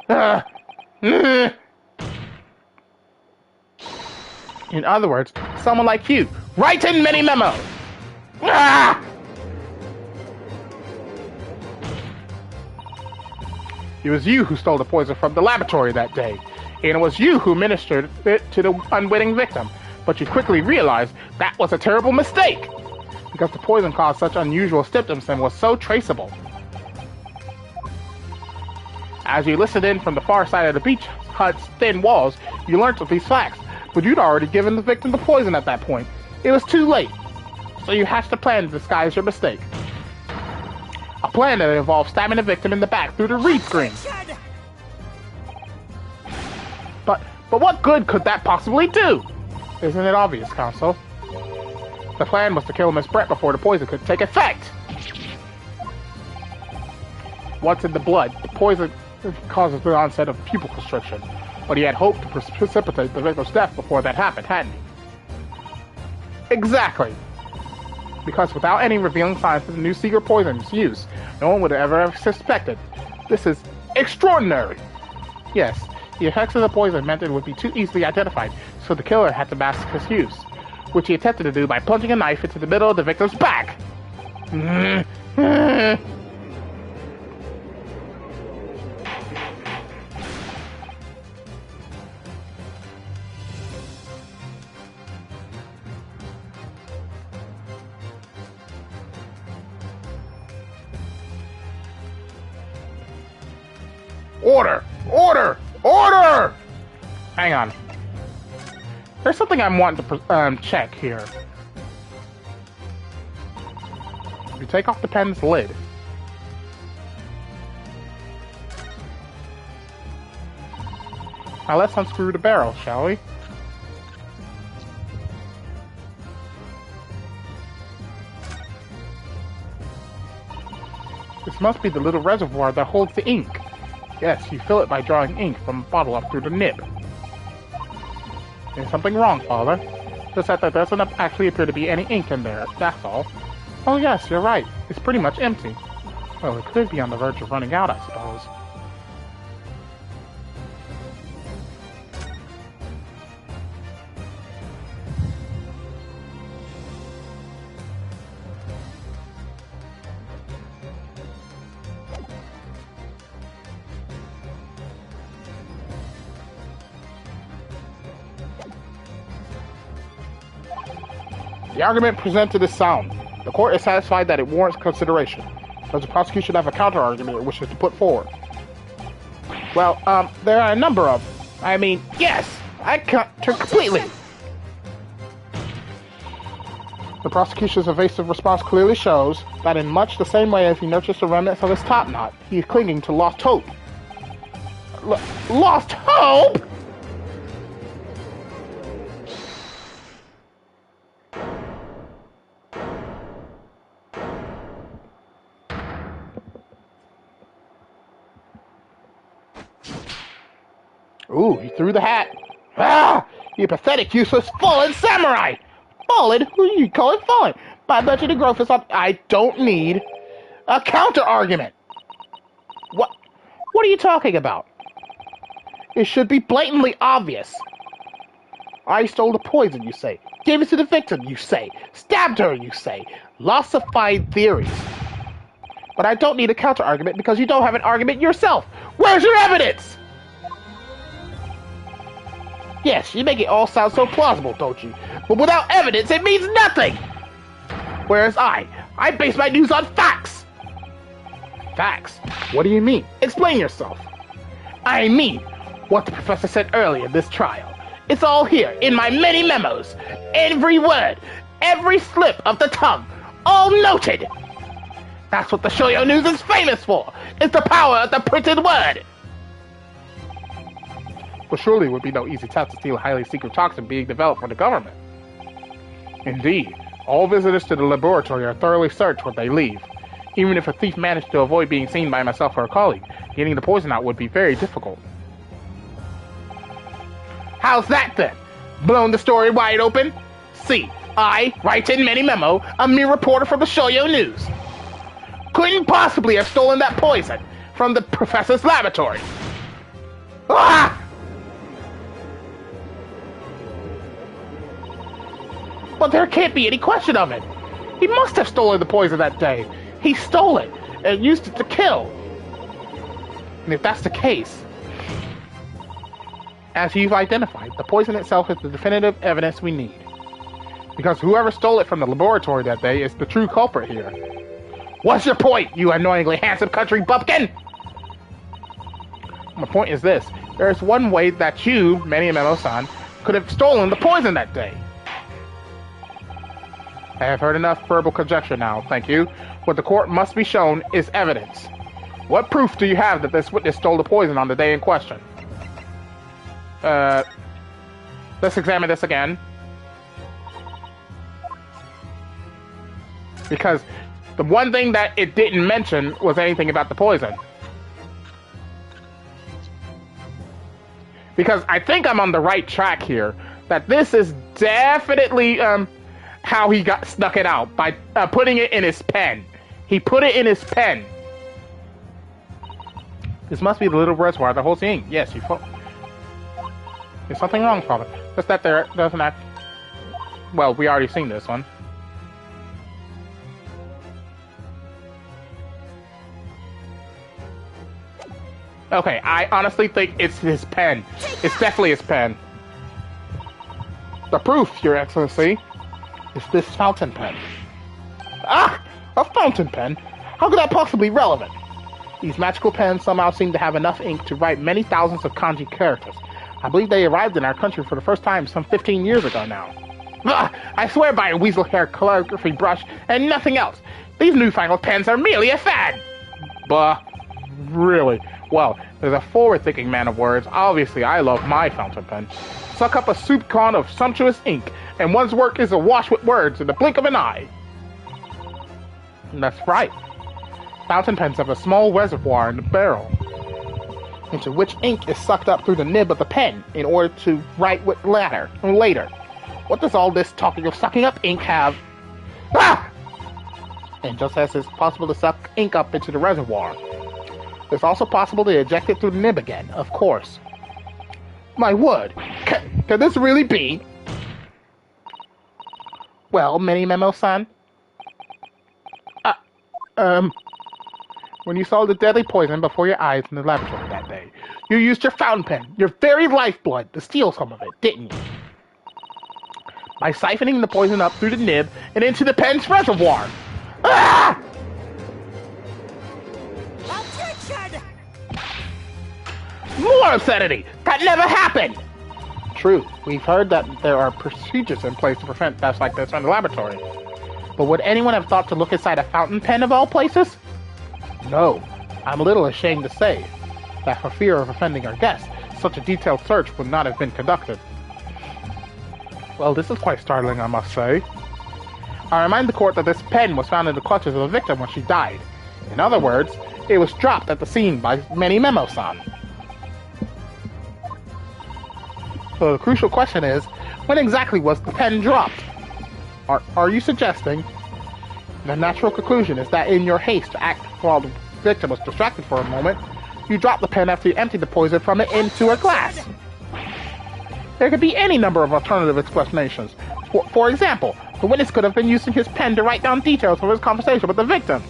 In other words, someone like you. Write in Mini Memo! It was you who stole the poison from the laboratory that day, and it was you who administered it to the unwitting victim. But you quickly realized that was a terrible mistake, because the poison caused such unusual symptoms and was so traceable. As you listened in from the far side of the beach hut's thin walls, you learned of these facts, but you'd already given the victim the poison at that point. It was too late, so you hatched a plan to disguise your mistake. A plan that involved stabbing the victim in the back through the reed screen. But what good could that possibly do? Isn't it obvious, Counsel? The plan was to kill Miss Brett before the poison could take effect. Once in the blood, the poison causes the onset of pupil constriction, but he had hoped to precipitate the victim's death before that happened, hadn't he? Exactly. Because without any revealing signs of the new secret poison's use, no one would ever have suspected. This is extraordinary. Yes, the effects of the poison meant it would be too easily identified, so the killer had to mask his use, which he attempted to do by plunging a knife into the middle of the victim's back. Order! Order! Order! Hang on. There's something I'm wanting to check here. If you take off the pen's lid. Now let's unscrew the barrel, shall we? This must be the little reservoir that holds the ink. Yes, you fill it by drawing ink from a bottle up through the nib. There's something wrong, Father. Just that there doesn't actually appear to be any ink in there, that's all. Oh yes, you're right. It's pretty much empty. Well, it could be on the verge of running out, I suppose. The argument presented is sound. The court is satisfied that it warrants consideration. Does the prosecution have a counter-argument it wishes to put forward? Well, there are a number of... yes! I counter completely! The prosecution's evasive response clearly shows that in much the same way as he nurtures the remnants of his top knot, he is clinging to lost hope. Lost hope?! Ooh, he threw the hat. Ah! You pathetic, useless, fallen samurai! Fallen? Who do you call it fallen? My budget of growth is up. I don't need a counter-argument. What are you talking about? It should be blatantly obvious. I stole the poison, you say. Gave it to the victim, you say. Stabbed her, you say. Lossified theories. But I don't need a counter-argument because you don't have an argument yourself. Where's your evidence? Yes, you make it all sound so plausible, don't you? But without evidence, it means nothing! Whereas I base my news on facts! Facts? What do you mean? Explain yourself. I mean what the professor said earlier in this trial. It's all here, in my many memos. Every word, every slip of the tongue, all noted! That's what the Shoyo News is famous for! It's the power of the printed word! Well, surely it would be no easy task to steal a highly secret toxin being developed for the government. Indeed, all visitors to the laboratory are thoroughly searched when they leave. Even if a thief managed to avoid being seen by myself or a colleague, getting the poison out would be very difficult. How's that then? Blown the story wide open? See, I, write in many memo, a mere reporter from the Shoyo News. Couldn't possibly have stolen that poison from the professor's laboratory. Ah! But there can't be any question of it. He must have stolen the poison that day. He stole it and used it to kill. And if that's the case, as you've identified, the poison itself is the definitive evidence we need. Because whoever stole it from the laboratory that day is the true culprit here. What's your point, you annoyingly handsome country bumpkin? My point is this. There is one way that you, Memo-san, could have stolen the poison that day. I have heard enough verbal conjecture now, thank you. What the court must be shown is evidence. What proof do you have that this witness stole the poison on the day in question? Let's examine this again. Because the one thing that it didn't mention was anything about the poison. Because I think I'm on the right track here. That this is definitely how he snuck it out. By putting it in his pen. He put it in his pen. This must be the little reservoir that holds the ink. Yes, there's something wrong, Father. Just that there doesn't act... Well, we already seen this one. Okay, I honestly think it's his pen. It's definitely his pen. The proof, Your Excellency, is this fountain pen. Ah! A fountain pen? How could that possibly be relevant? These magical pens somehow seem to have enough ink to write many thousands of kanji characters. I believe they arrived in our country for the first time some 15 years ago now. Ah, I swear by a weasel hair calligraphy brush and nothing else. These newfangled pens are merely a fad. Bah. Really? Well, as a forward-thinking man of words, obviously I love my fountain pen. Suck up a soup can of sumptuous ink, and one's work is awash with words in the blink of an eye. And that's right. Fountain pens have a small reservoir in the barrel, into which ink is sucked up through the nib of the pen in order to write with later. What does all this talking of sucking up ink have? Ah! And just as it's possible to suck ink up into the reservoir, it's also possible to eject it through the nib again, of course. My word, can this really be? Well, Memo-san? When you saw the deadly poison before your eyes in the laboratory that day, you used your fountain pen, your very lifeblood, to steal some of it, didn't you? By siphoning the poison up through the nib and into the pen's reservoir. Ah! Objection! More obscenity! That never happened! True, we've heard that there are procedures in place to prevent thefts like this in the laboratory. But would anyone have thought to look inside a fountain pen of all places? No, I'm a little ashamed to say that for fear of offending our guests, such a detailed search would not have been conducted. Well, this is quite startling, I must say. I remind the court that this pen was found in the clutches of the victim when she died. In other words, it was dropped at the scene by Memo-san. So the crucial question is, when exactly was the pen dropped? Are you suggesting the natural conclusion is that in your haste to act while the victim was distracted for a moment, you dropped the pen after you emptied the poison from it into a glass? There could be any number of alternative explanations. For example, the witness could have been using his pen to write down details of his conversation with the victim.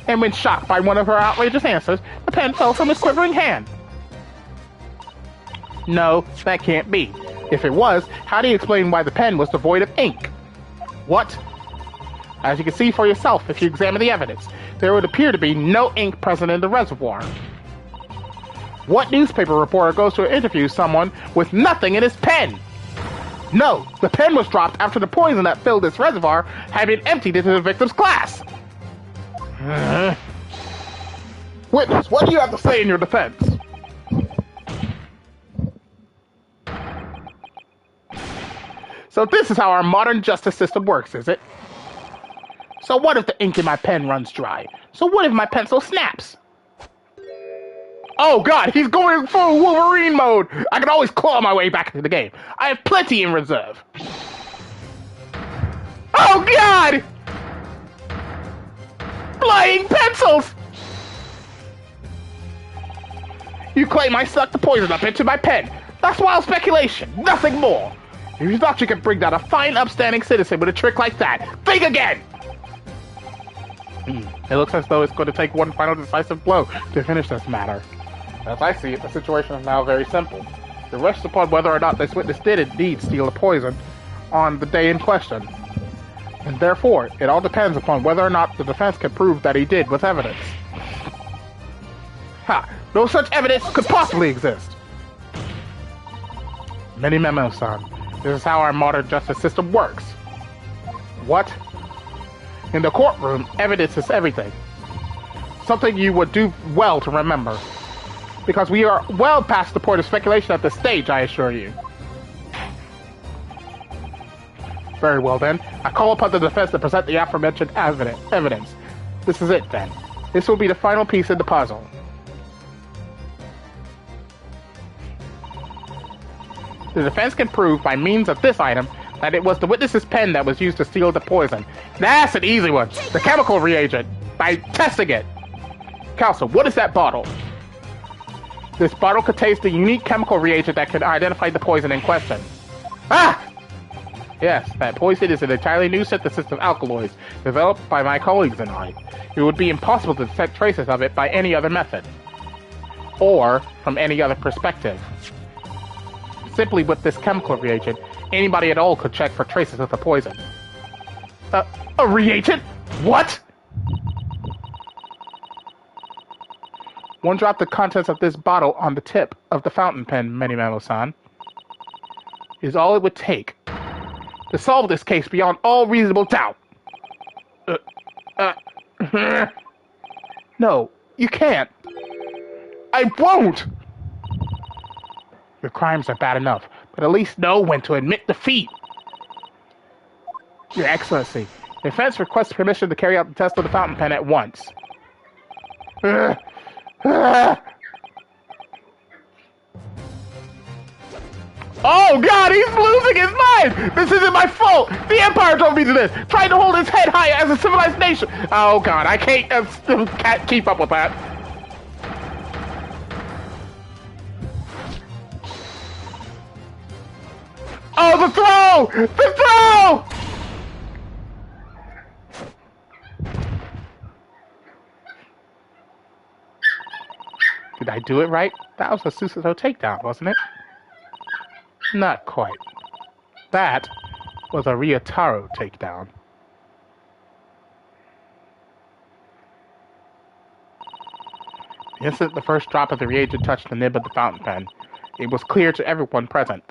And when shocked by one of her outrageous answers, the pen fell from his quivering hand. No, that can't be. If it was, how do you explain why the pen was devoid of ink? What? As you can see for yourself if you examine the evidence, there would appear to be no ink present in the reservoir. What newspaper reporter goes to interview someone with nothing in his pen? No, the pen was dropped after the poison that filled this reservoir had been emptied into the victim's glass. Witness, what do you have to say in your defense? So this is how our modern justice system works, is it? So what if the ink in my pen runs dry? So what if my pencil snaps? Oh god, he's going full Wolverine mode! I can always claw my way back into the game. I have plenty in reserve. Oh god! Flying pencils! You claim I sucked the poison up into my pen. That's wild speculation, nothing more. If you thought you could bring down a fine, upstanding citizen with a trick like that, think again! It looks as though it's going to take one final decisive blow to finish this matter. As I see it, the situation is now very simple. It rests upon whether or not this witness did indeed steal the poison on the day in question. And therefore, it all depends upon whether or not the defense can prove that he did with evidence. Ha! No such evidence could possibly exist! Many memos, son. This is how our modern justice system works. What? In the courtroom, evidence is everything. Something you would do well to remember. Because we are well past the point of speculation at this stage, I assure you. Very well then, I call upon the defense to present the aforementioned evidence. This is it then. This will be the final piece in the puzzle. The defense can prove by means of this item that it was the witness's pen that was used to steal the poison. That's an easy one. The chemical reagent. By testing it. Counsel, what is that bottle? This bottle contains the unique chemical reagent that can identify the poison in question. Ah! Yes, that poison is an entirely new synthesis of alkaloids, developed by my colleagues and I. It would be impossible to detect traces of it by any other method. Or from any other perspective. Simply with this chemical reagent, anybody at all could check for traces of the poison. A reagent? What? One drop the contents of this bottle on the tip of the fountain pen, Menimamo-san, is all it would take to solve this case beyond all reasonable doubt. No, you can't. I won't! Your crimes are bad enough, but at least know when to admit defeat. Your Excellency, the defense requests permission to carry out the test of the fountain pen at once. Oh God, he's losing his mind! This isn't my fault! The Empire told me to this! Trying to hold his head high as a civilized nation! Oh God, I can't keep up with that. Oh, the throw! The throw! Did I do it right? That was a Susato takedown, wasn't it? Not quite. That was a Ryotaro takedown. The instant the first drop of the reagent touched the nib of the fountain pen, it was clear to everyone present.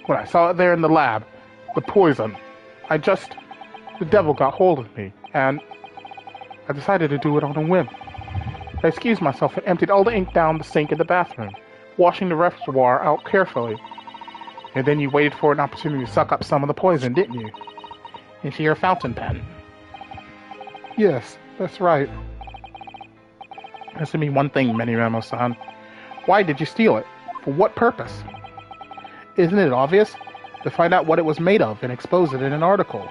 When I saw it there in the lab, the poison, the devil got hold of me, and I decided to do it on a whim. I excused myself and emptied all the ink down the sink in the bathroom, washing the reservoir out carefully. And then you waited for an opportunity to suck up some of the poison, didn't you? Into your fountain pen. Yes, that's right. Answer me one thing, Menimamo-san. Why did you steal it? For what purpose? Isn't it obvious? To find out what it was made of and expose it in an article.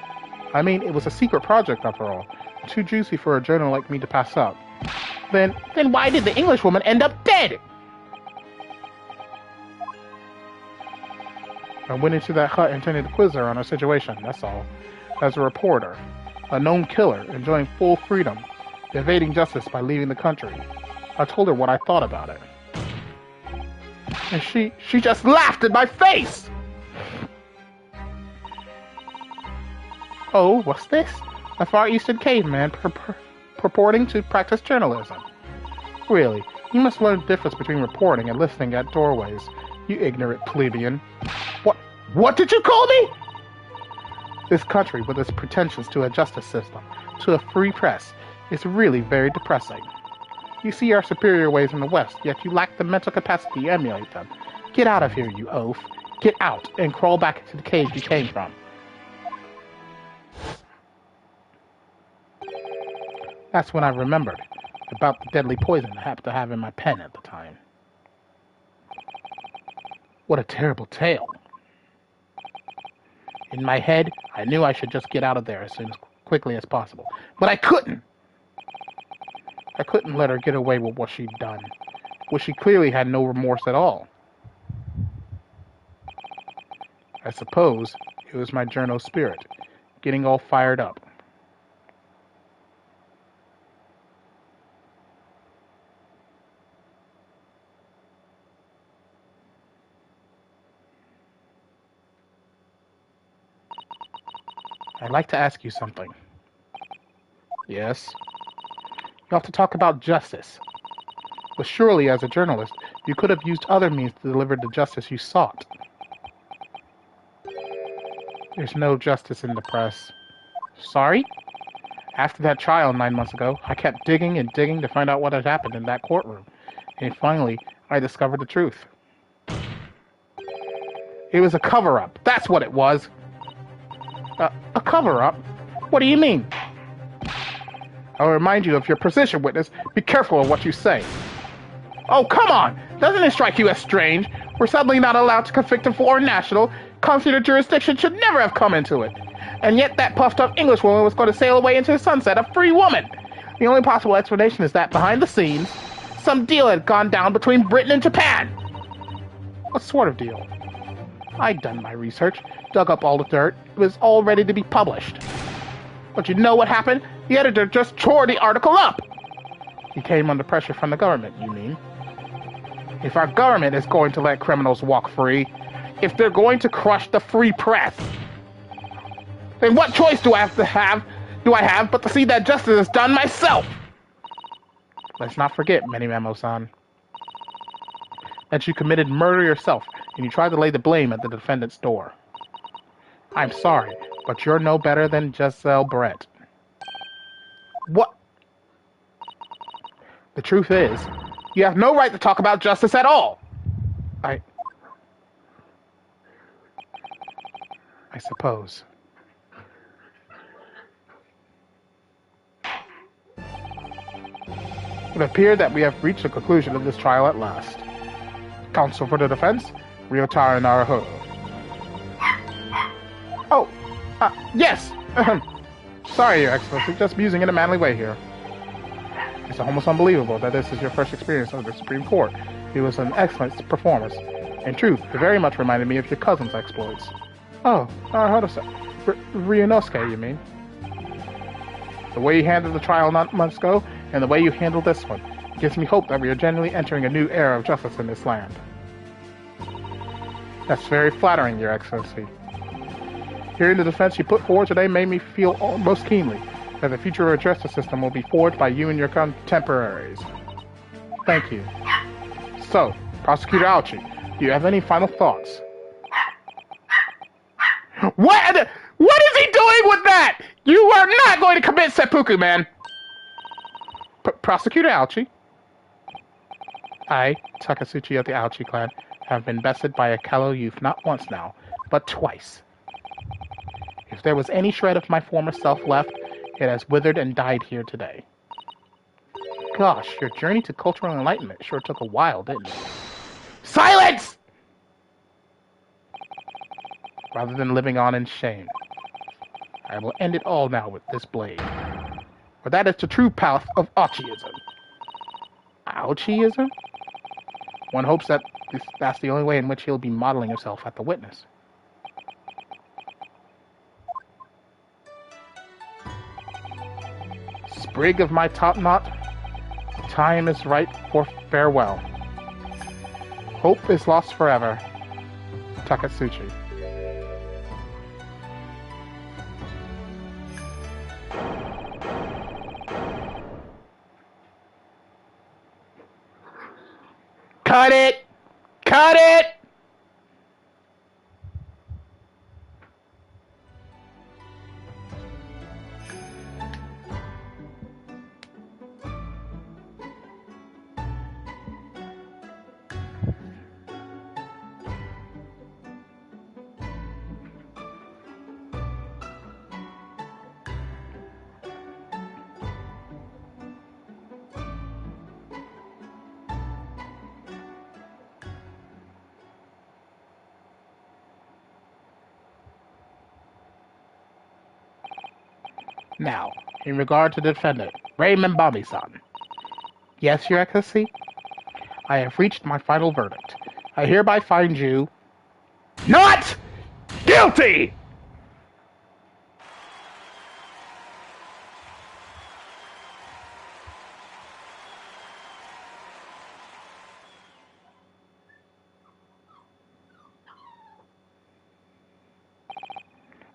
I mean, it was a secret project after all. Too juicy for a journal like me to pass up. Then why did the Englishwoman end up dead? I went into that hut intending to quiz her on her situation, that's all. As a reporter. A known killer, enjoying full freedom. Evading justice by leaving the country. I told her what I thought about it. And she just laughed in my face! Oh, what's this? A Far Eastern caveman purporting to practice journalism. Really, you must learn the difference between reporting and listening at doorways, you ignorant plebeian. What did you call me? This country, with its pretensions to a justice system, to a free press, is really very depressing. You see our superior ways in the West, yet you lack the mental capacity to emulate them. Get out of here, you oaf. Get out and crawl back into the cave you came from. That's when I remembered about the deadly poison I happened to have in my pen at the time. What a terrible tale. In my head, I knew I should just get out of there as quickly as possible. But I couldn't! I couldn't let her get away with what she'd done. Well, she clearly had no remorse at all. I suppose it was my journal spirit, getting all fired up. I'd like to ask you something. Yes? You have to talk about justice. But surely, as a journalist, you could have used other means to deliver the justice you sought. There's no justice in the press. Sorry? After that trial 9 months ago, I kept digging and digging to find out what had happened in that courtroom. And finally, I discovered the truth. It was a cover-up. That's what it was. A cover-up? What do you mean? I'll remind you of your position, witness. Be careful of what you say. Oh, come on! Doesn't it strike you as strange? We're suddenly not allowed to convict a foreign national. Consular jurisdiction should never have come into it. And yet that puffed-up Englishwoman was going to sail away into the sunset, a free woman. The only possible explanation is that, behind the scenes, some deal had gone down between Britain and Japan. What sort of deal? I'd done my research, dug up all the dirt. It was all ready to be published. But you know what happened? The editor just tore the article up. He came under pressure from the government, you mean? If our government is going to let criminals walk free, if they're going to crush the free press, then what choice do I have but to see that justice is done myself? Let's not forget, Minimemo-san, that you committed murder yourself, and you tried to lay the blame at the defendant's door. I'm sorry, but you're no better than Giselle Brett. What? The truth is, you have no right to talk about justice at all. I suppose. It appears that we have reached the conclusion of this trial at last. Counsel for the defense, Ryotaro Naruhodo. Oh, yes. Sorry, Your Excellency, just musing in a manly way here. It's almost unbelievable that this is your first experience of the Supreme Court. It was an excellent performance. In truth, it very much reminded me of your cousin's exploits. Oh, Naruhodo-san. Ryunosuke, you mean? The way you handled the trial 9 months ago, and the way you handled this one, gives me hope that we are genuinely entering a new era of justice in this land. That's very flattering, Your Excellency. Hearing the defense you put forward today made me feel most keenly that the future of our justice system will be forged by you and your contemporaries. Thank you. So, Prosecutor Aochi, do you have any final thoughts? What is he doing with that? You are not going to commit seppuku, man. Prosecutor Aochi? I, Takasuchi of the Aochi clan, have been bested by a callow youth not once now, but twice. If there was any shred of my former self left, it has withered and died here today. Gosh, your journey to cultural enlightenment sure took a while, didn't it? Silence! Rather than living on in shame, I will end it all now with this blade. For that is the true path of Aochiism. Aochiism? One hopes that that's the only way in which he'll be modeling himself at the witness. Sprig of my top-knot, time is ripe for farewell. Hope is lost forever. Takatsuchi. Cut it! Cut it! Now, in regard to the defendant, Raymond Bami-san. Yes, Your Excellency? I have reached my final verdict. I hereby find you... Not Guilty!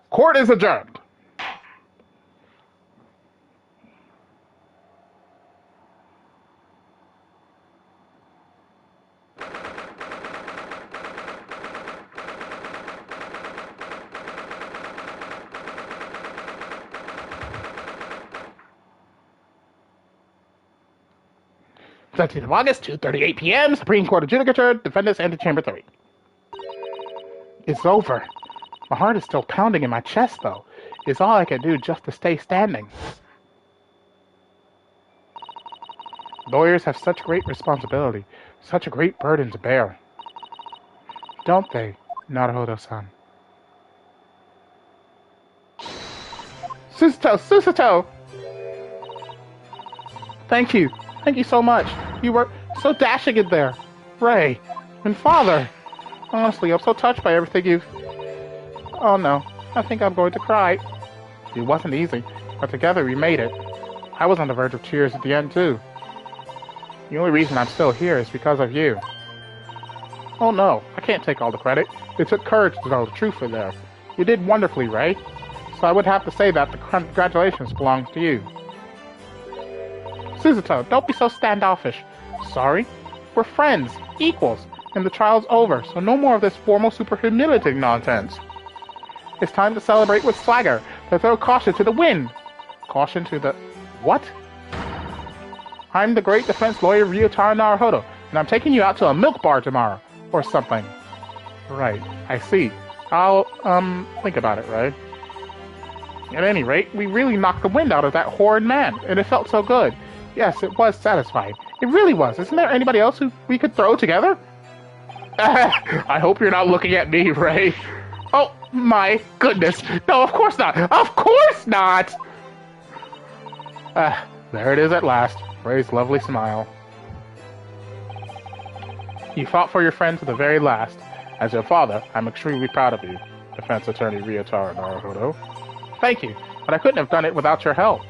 Court is adjourned. Seventeenth of August, 2:38 p.m. Supreme Court Adjudicature, defendants antechamber 3. It's over. My heart is still pounding in my chest, though. It's all I can do just to stay standing. Lawyers have such great responsibility, such a great burden to bear. Don't they, Naruhodo-san? Susato! Thank you. Thank you so much. You were so dashing in there. Ray. And Father. Honestly, I'm so touched by everything you've... Oh no. I think I'm going to cry. It wasn't easy, but together we made it. I was on the verge of tears at the end, too. The only reason I'm still here is because of you. Oh no, I can't take all the credit. It took courage to know the truth in there. You did wonderfully, Ray. So I would have to say that the congratulations belongs to you. Susato, don't be so standoffish. Sorry? We're friends, equals, and the trial's over, so no more of this formal super humiliating nonsense. It's time to celebrate with swagger, to throw caution to the wind. Caution to the... what? I'm the great defense lawyer Ryotaro Naruhodo, and I'm taking you out to a milk bar tomorrow, or something. Right, I see. I'll, think about it, right? At any rate, we really knocked the wind out of that horrid man, and it felt so good. Yes, it was satisfying. It really was. Isn't there anybody else who we could throw together? I hope you're not looking at me, Ray. Oh, my goodness. No, of course not. Of course not! There it is at last. Ray's lovely smile. You fought for your friend to the very last. As your father, I'm extremely proud of you, defense attorney Ryotaro Naruhodo. Thank you, but I couldn't have done it without your help.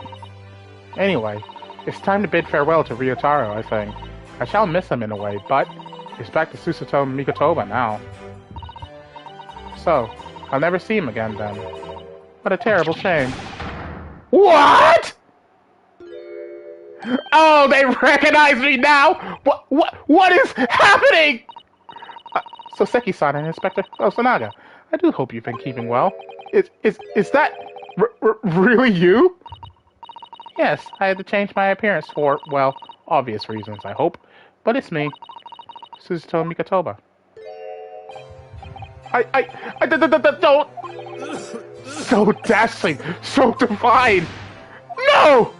Anyway, it's time to bid farewell to Ryotaro, I think. I shall miss him in a way, but it's back to Susato Mikotoba now. So, I'll never see him again then. What a terrible shame. What?! Oh, they recognize me now! What is happening?! Soseki-san and Inspector Osanaga, I do hope you've been keeping well. Is that really you? Yes, I had to change my appearance for, well, obvious reasons, I hope. But it's me, Susato Mikotoba. I don't... So dashing, so divine! No!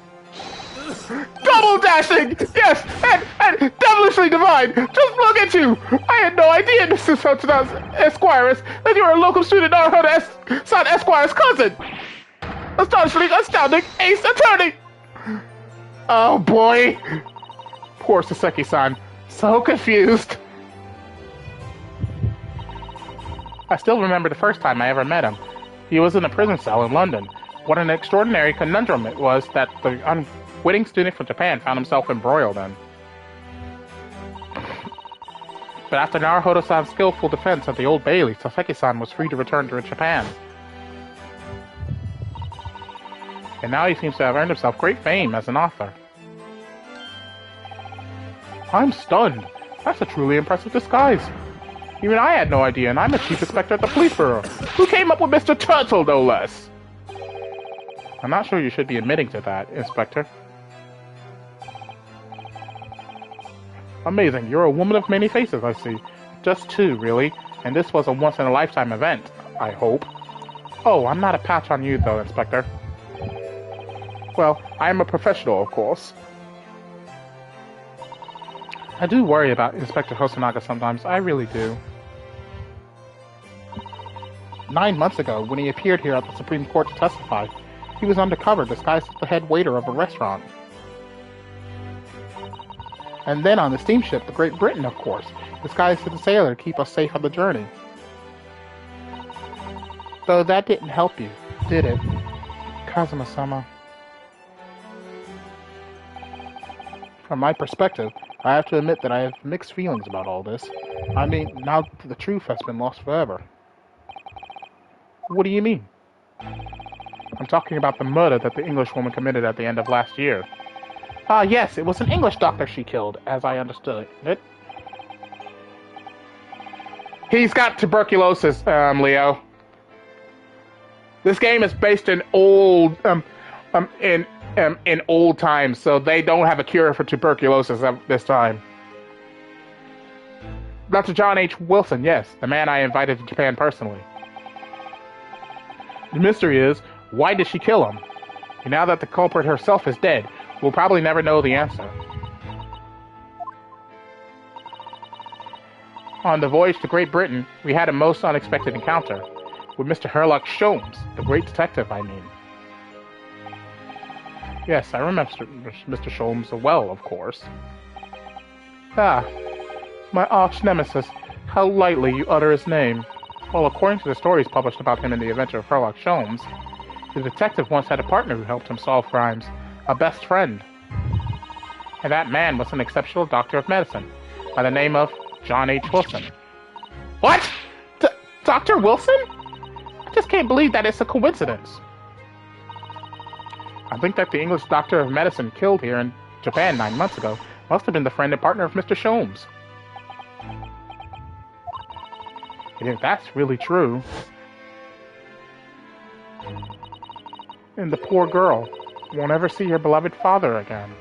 Double dashing! Yes, and devilishly divine! Just look at you! I had no idea, Mr. Sotonas Esquires, that you were a local student Naruhodo-san Esquire's cousin! Astonishingly astounding ace attorney! Oh boy! Poor Soseki-san. So confused. I still remember the first time I ever met him. He was in a prison cell in London. What an extraordinary conundrum it was that the unwitting student from Japan found himself embroiled in. But after Naruhodo-san's skillful defense of the Old Bailey, Soseki-san was free to return to Japan. And now he seems to have earned himself great fame as an author. I'm stunned. That's a truly impressive disguise. Even I had no idea, and I'm a chief inspector at the police bureau. Who came up with Mr. Turtle, no less? I'm not sure you should be admitting to that, Inspector. Amazing, you're a woman of many faces, I see. Just two, really, and this was a once-in-a-lifetime event, I hope. Oh, I'm not a patch on you, though, Inspector. Well, I am a professional, of course. I do worry about Inspector Hosonaga sometimes, I really do. 9 months ago, when he appeared here at the Supreme Court to testify, he was undercover disguised as the head waiter of a restaurant. And then on the steamship, the Great Britain, of course, disguised as a sailor to keep us safe on the journey. Though that didn't help you, did it? Kazuma-sama. From my perspective, I have to admit that I have mixed feelings about all this. I mean, now the truth has been lost forever. What do you mean? I'm talking about the murder that the English woman committed at the end of last year. Ah, yes, it was an English doctor she killed, as I understood it. He's got tuberculosis, Leo. This game is based in old, in old times, so they don't have a cure for tuberculosis at this time. Dr. John H. Wilson, yes, the man I invited to Japan personally. The mystery is, why did she kill him? And now that the culprit herself is dead, we'll probably never know the answer. On the voyage to Great Britain, we had a most unexpected encounter with Mr. Sherlock Sholmes, the great detective, I mean. Yes, I remember Mr. Sholmes well, of course. Ah, my arch-nemesis, how lightly you utter his name. Well, according to the stories published about him in The Adventure of Sherlock Sholmes, the detective once had a partner who helped him solve crimes, a best friend. And that man was an exceptional doctor of medicine, by the name of John H. Wilson. What? Dr. Wilson? I just can't believe that it's a coincidence. I think that the English doctor of medicine killed here in Japan 9 months ago must have been the friend and partner of Mr. Sholmes. And if that's really true, then the poor girl won't ever see her beloved father again.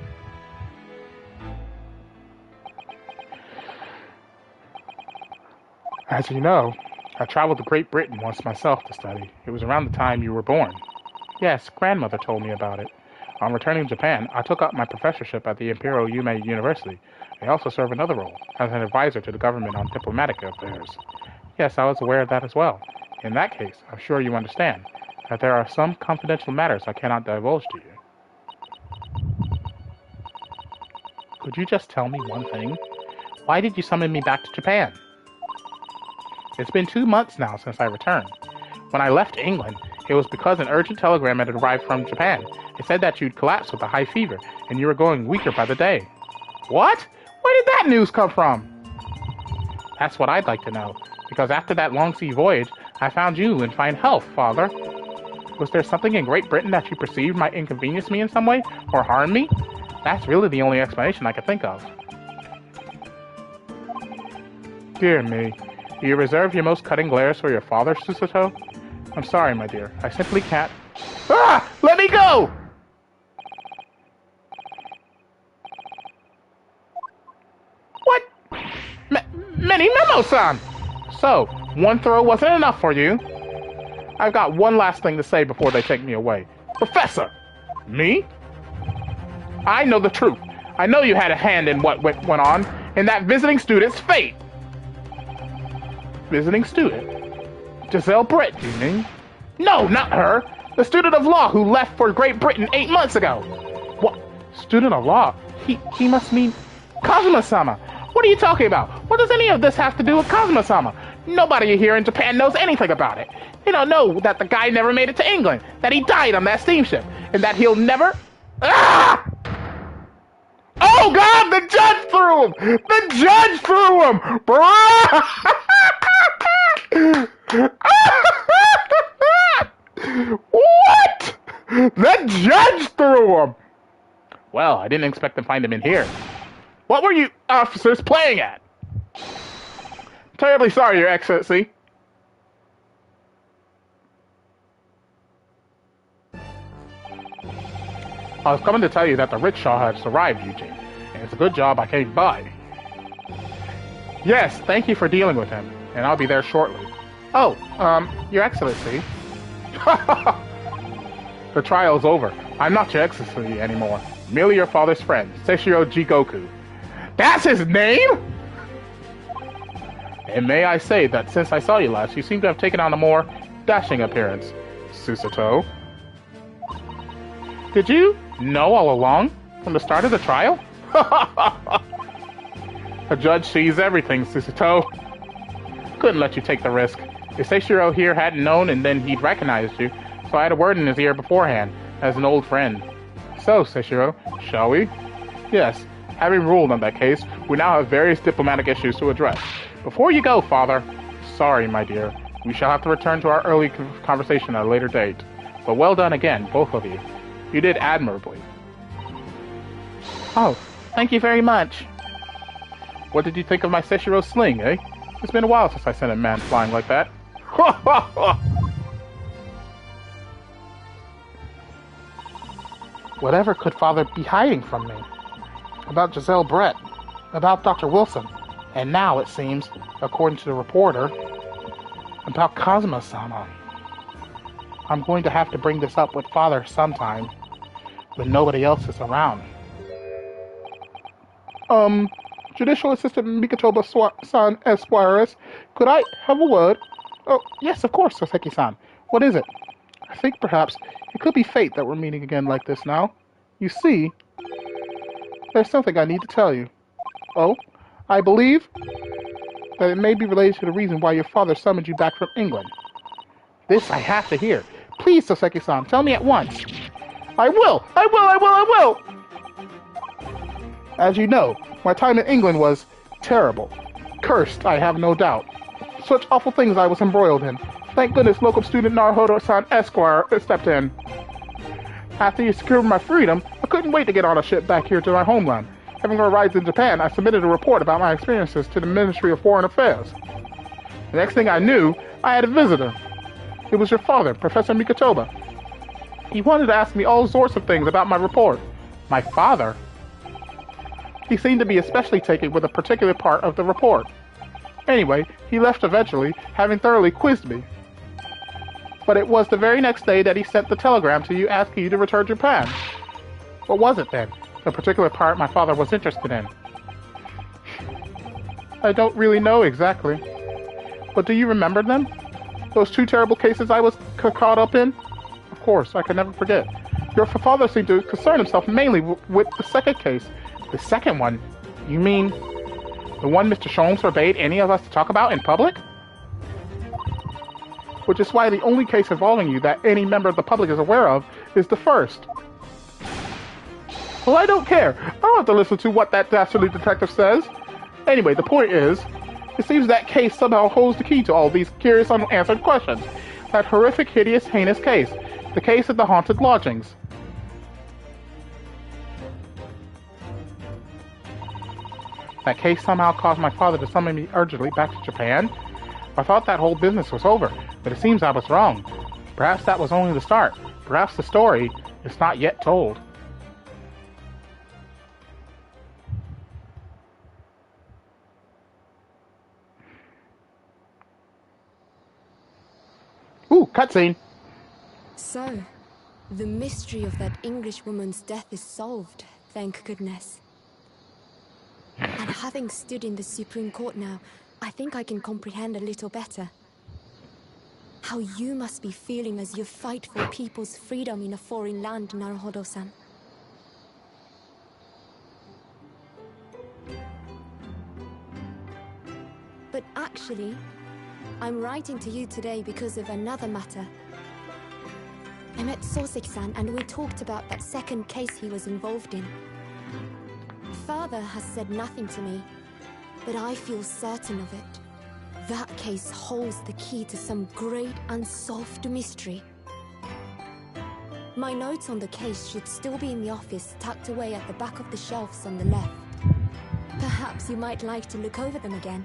As you know, I traveled to Great Britain once myself to study. It was around the time you were born. Yes, grandmother told me about it. On returning to Japan, I took up my professorship at the Imperial Yume University. I also serve another role, as an advisor to the government on diplomatic affairs. Yes, I was aware of that as well. In that case, I'm sure you understand that there are some confidential matters I cannot divulge to you. Could you just tell me one thing? Why did you summon me back to Japan? It's been 2 months now since I returned. When I left England, it was because an urgent telegram had arrived from Japan. It said that you'd collapsed with a high fever, and you were going weaker by the day. What? Where did that news come from? That's what I'd like to know, because after that long sea voyage, I found you in fine health, Father. Was there something in Great Britain that you perceived might inconvenience me in some way, or harm me? That's really the only explanation I could think of. Dear me. Do you reserve your most cutting glares for your father, Susato? I'm sorry, my dear. I simply can't... Ah! Let me go! What? Many Memo-san! So, one throw wasn't enough for you? I've got one last thing to say before they take me away. Professor! Me? I know the truth. I know you had a hand in what went on in that visiting student's fate. Visiting student? Giselle Britt, you mean? No, not her. The student of law who left for Great Britain 8 months ago. What? Student of law? He must mean... Kazuma-sama! What are you talking about? What does any of this have to do with Kazuma-sama? Nobody here in Japan knows anything about it. They don't know that the guy never made it to England, that he died on that steamship, and that he'll never... Ah! Oh God, the judge threw him! The judge threw him! What? The judge threw him! Well, I didn't expect to find him in here. What were you officers playing at? Terribly sorry, Your Excellency. I was coming to tell you that the rickshaw has arrived, Eugene, and it's a good job I came by. Yes, thank you for dealing with him, and I'll be there shortly. Oh, Your Excellency. The trial's over. I'm not Your Excellency anymore. Merely your father's friend, Seishiro Jigoku. That's his name?! And may I say that since I saw you last, you seem to have taken on a more dashing appearance, Susato. Did you know all along, from the start of the trial? A judge sees everything, Susato. Couldn't let you take the risk. If Seishiro here hadn't known, and then he'd recognized you, so I had a word in his ear beforehand, as an old friend. So, Seishiro, shall we? Yes. Having ruled on that case, we now have various diplomatic issues to address. Before you go, Father. Sorry, my dear. We shall have to return to our early conversation at a later date. But well done again, both of you. You did admirably. Oh, thank you very much. What did you think of my Seishiro sling, eh? It's been a while since I sent a man flying like that. Whatever could Father be hiding from me? About Giselle Brett, about Dr. Wilson, and now, it seems, according to the reporter, about Kazuma-sama. I'm going to have to bring this up with Father sometime, when nobody else is around. Judicial Assistant Mikatoba-san Esquires, could I have a word? Oh, yes, of course, Soseki-san. What is it? I think perhaps it could be fate that we're meeting again like this now. You see, there's something I need to tell you. Oh, I believe that it may be related to the reason why your father summoned you back from England. This I have to hear. Please, Soseki-san, tell me at once. I will! As you know, my time in England was terrible. Cursed, I have no doubt. Such awful things I was embroiled in. Thank goodness local student Naruhodo-san Esquire stepped in. After he secured my freedom, I couldn't wait to get on a ship back here to my homeland. Having arrived in Japan, I submitted a report about my experiences to the Ministry of Foreign Affairs. The next thing I knew, I had a visitor. It was your father, Professor Mikatoba. He wanted to ask me all sorts of things about my report. My father? He seemed to be especially taken with a particular part of the report. Anyway, he left eventually, having thoroughly quizzed me. But it was the very next day that he sent the telegram to you asking you to return to Japan. What was it then? The particular part my father was interested in. I don't really know exactly. But do you remember them? Those two terrible cases I was caught up in? Of course, I can never forget. Your father seemed to concern himself mainly with the second case. The second one? You mean the one Mr. Sholmes forbade any of us to talk about in public? Which is why the only case involving you that any member of the public is aware of is the first. Well, I don't care. I don't have to listen to what that dastardly detective says. Anyway, the point is, it seems that case somehow holds the key to all these curious unanswered questions. That horrific, hideous, heinous case. The case of the haunted lodgings. That case somehow caused my father to summon me urgently back to Japan. I thought that whole business was over, but it seems I was wrong. Perhaps that was only the start. Perhaps the story is not yet told. Ooh, cutscene. So, the mystery of that English woman's death is solved, thank goodness. And having stood in the Supreme Court now, I think I can comprehend a little better. How you must be feeling as you fight for people's freedom in a foreign land, Naruhodo-san. But actually, I'm writing to you today because of another matter. I met Soseki-san and we talked about that second case he was involved in. Father has said nothing to me, but I feel certain of it. That case holds the key to some great unsolved mystery. My notes on the case should still be in the office, tucked away at the back of the shelves on the left. Perhaps you might like to look over them again.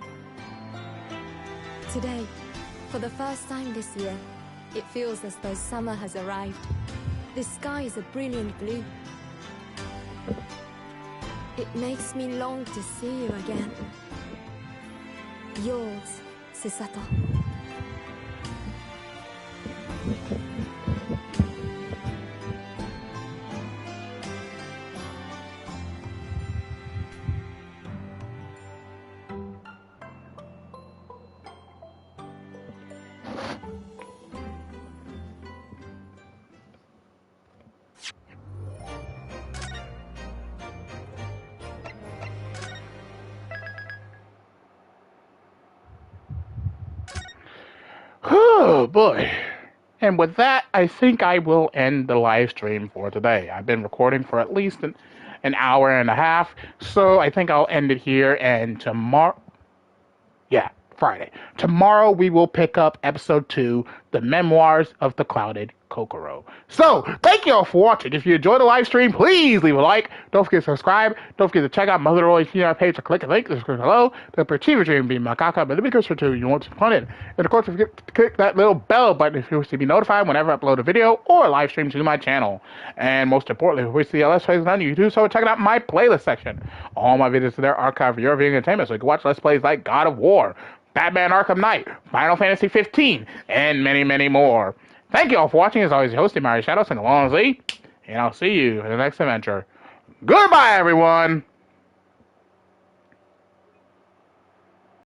Today, for the first time this year, it feels as though summer has arrived. The sky is a brilliant blue. It makes me long to see you again. Yours, Susato. Oh, boy. And with that, I think I will end the live stream for today. I've been recording for at least an hour and a half, so I think I'll end it here, and tomorrow... Yeah, Friday. Tomorrow we will pick up episode 2, The Memoirs of the Clouded Kokoro. So, thank you all for watching. If you enjoyed the live stream, please leave a like. Don't forget to subscribe. Don't forget to check out Mother Always PR page or click a link in the description below. To achieve your dream being Makaka, but the biggest for 2 you want to fun it. And of course, don't forget to click that little bell button if you wish to be notified whenever I upload a video or a live stream to my channel. And most importantly, if you wish to see a Let's Plays done, you do so check out my playlist section. All my videos are there archived for your viewing entertainment, so you can watch Let's Plays like God of War, Batman Arkham Knight, Final Fantasy 15, and many, many more. Thank you all for watching. As always, your host, Mario Shadow, saying along Z, and I'll see you in the next adventure. Goodbye, everyone!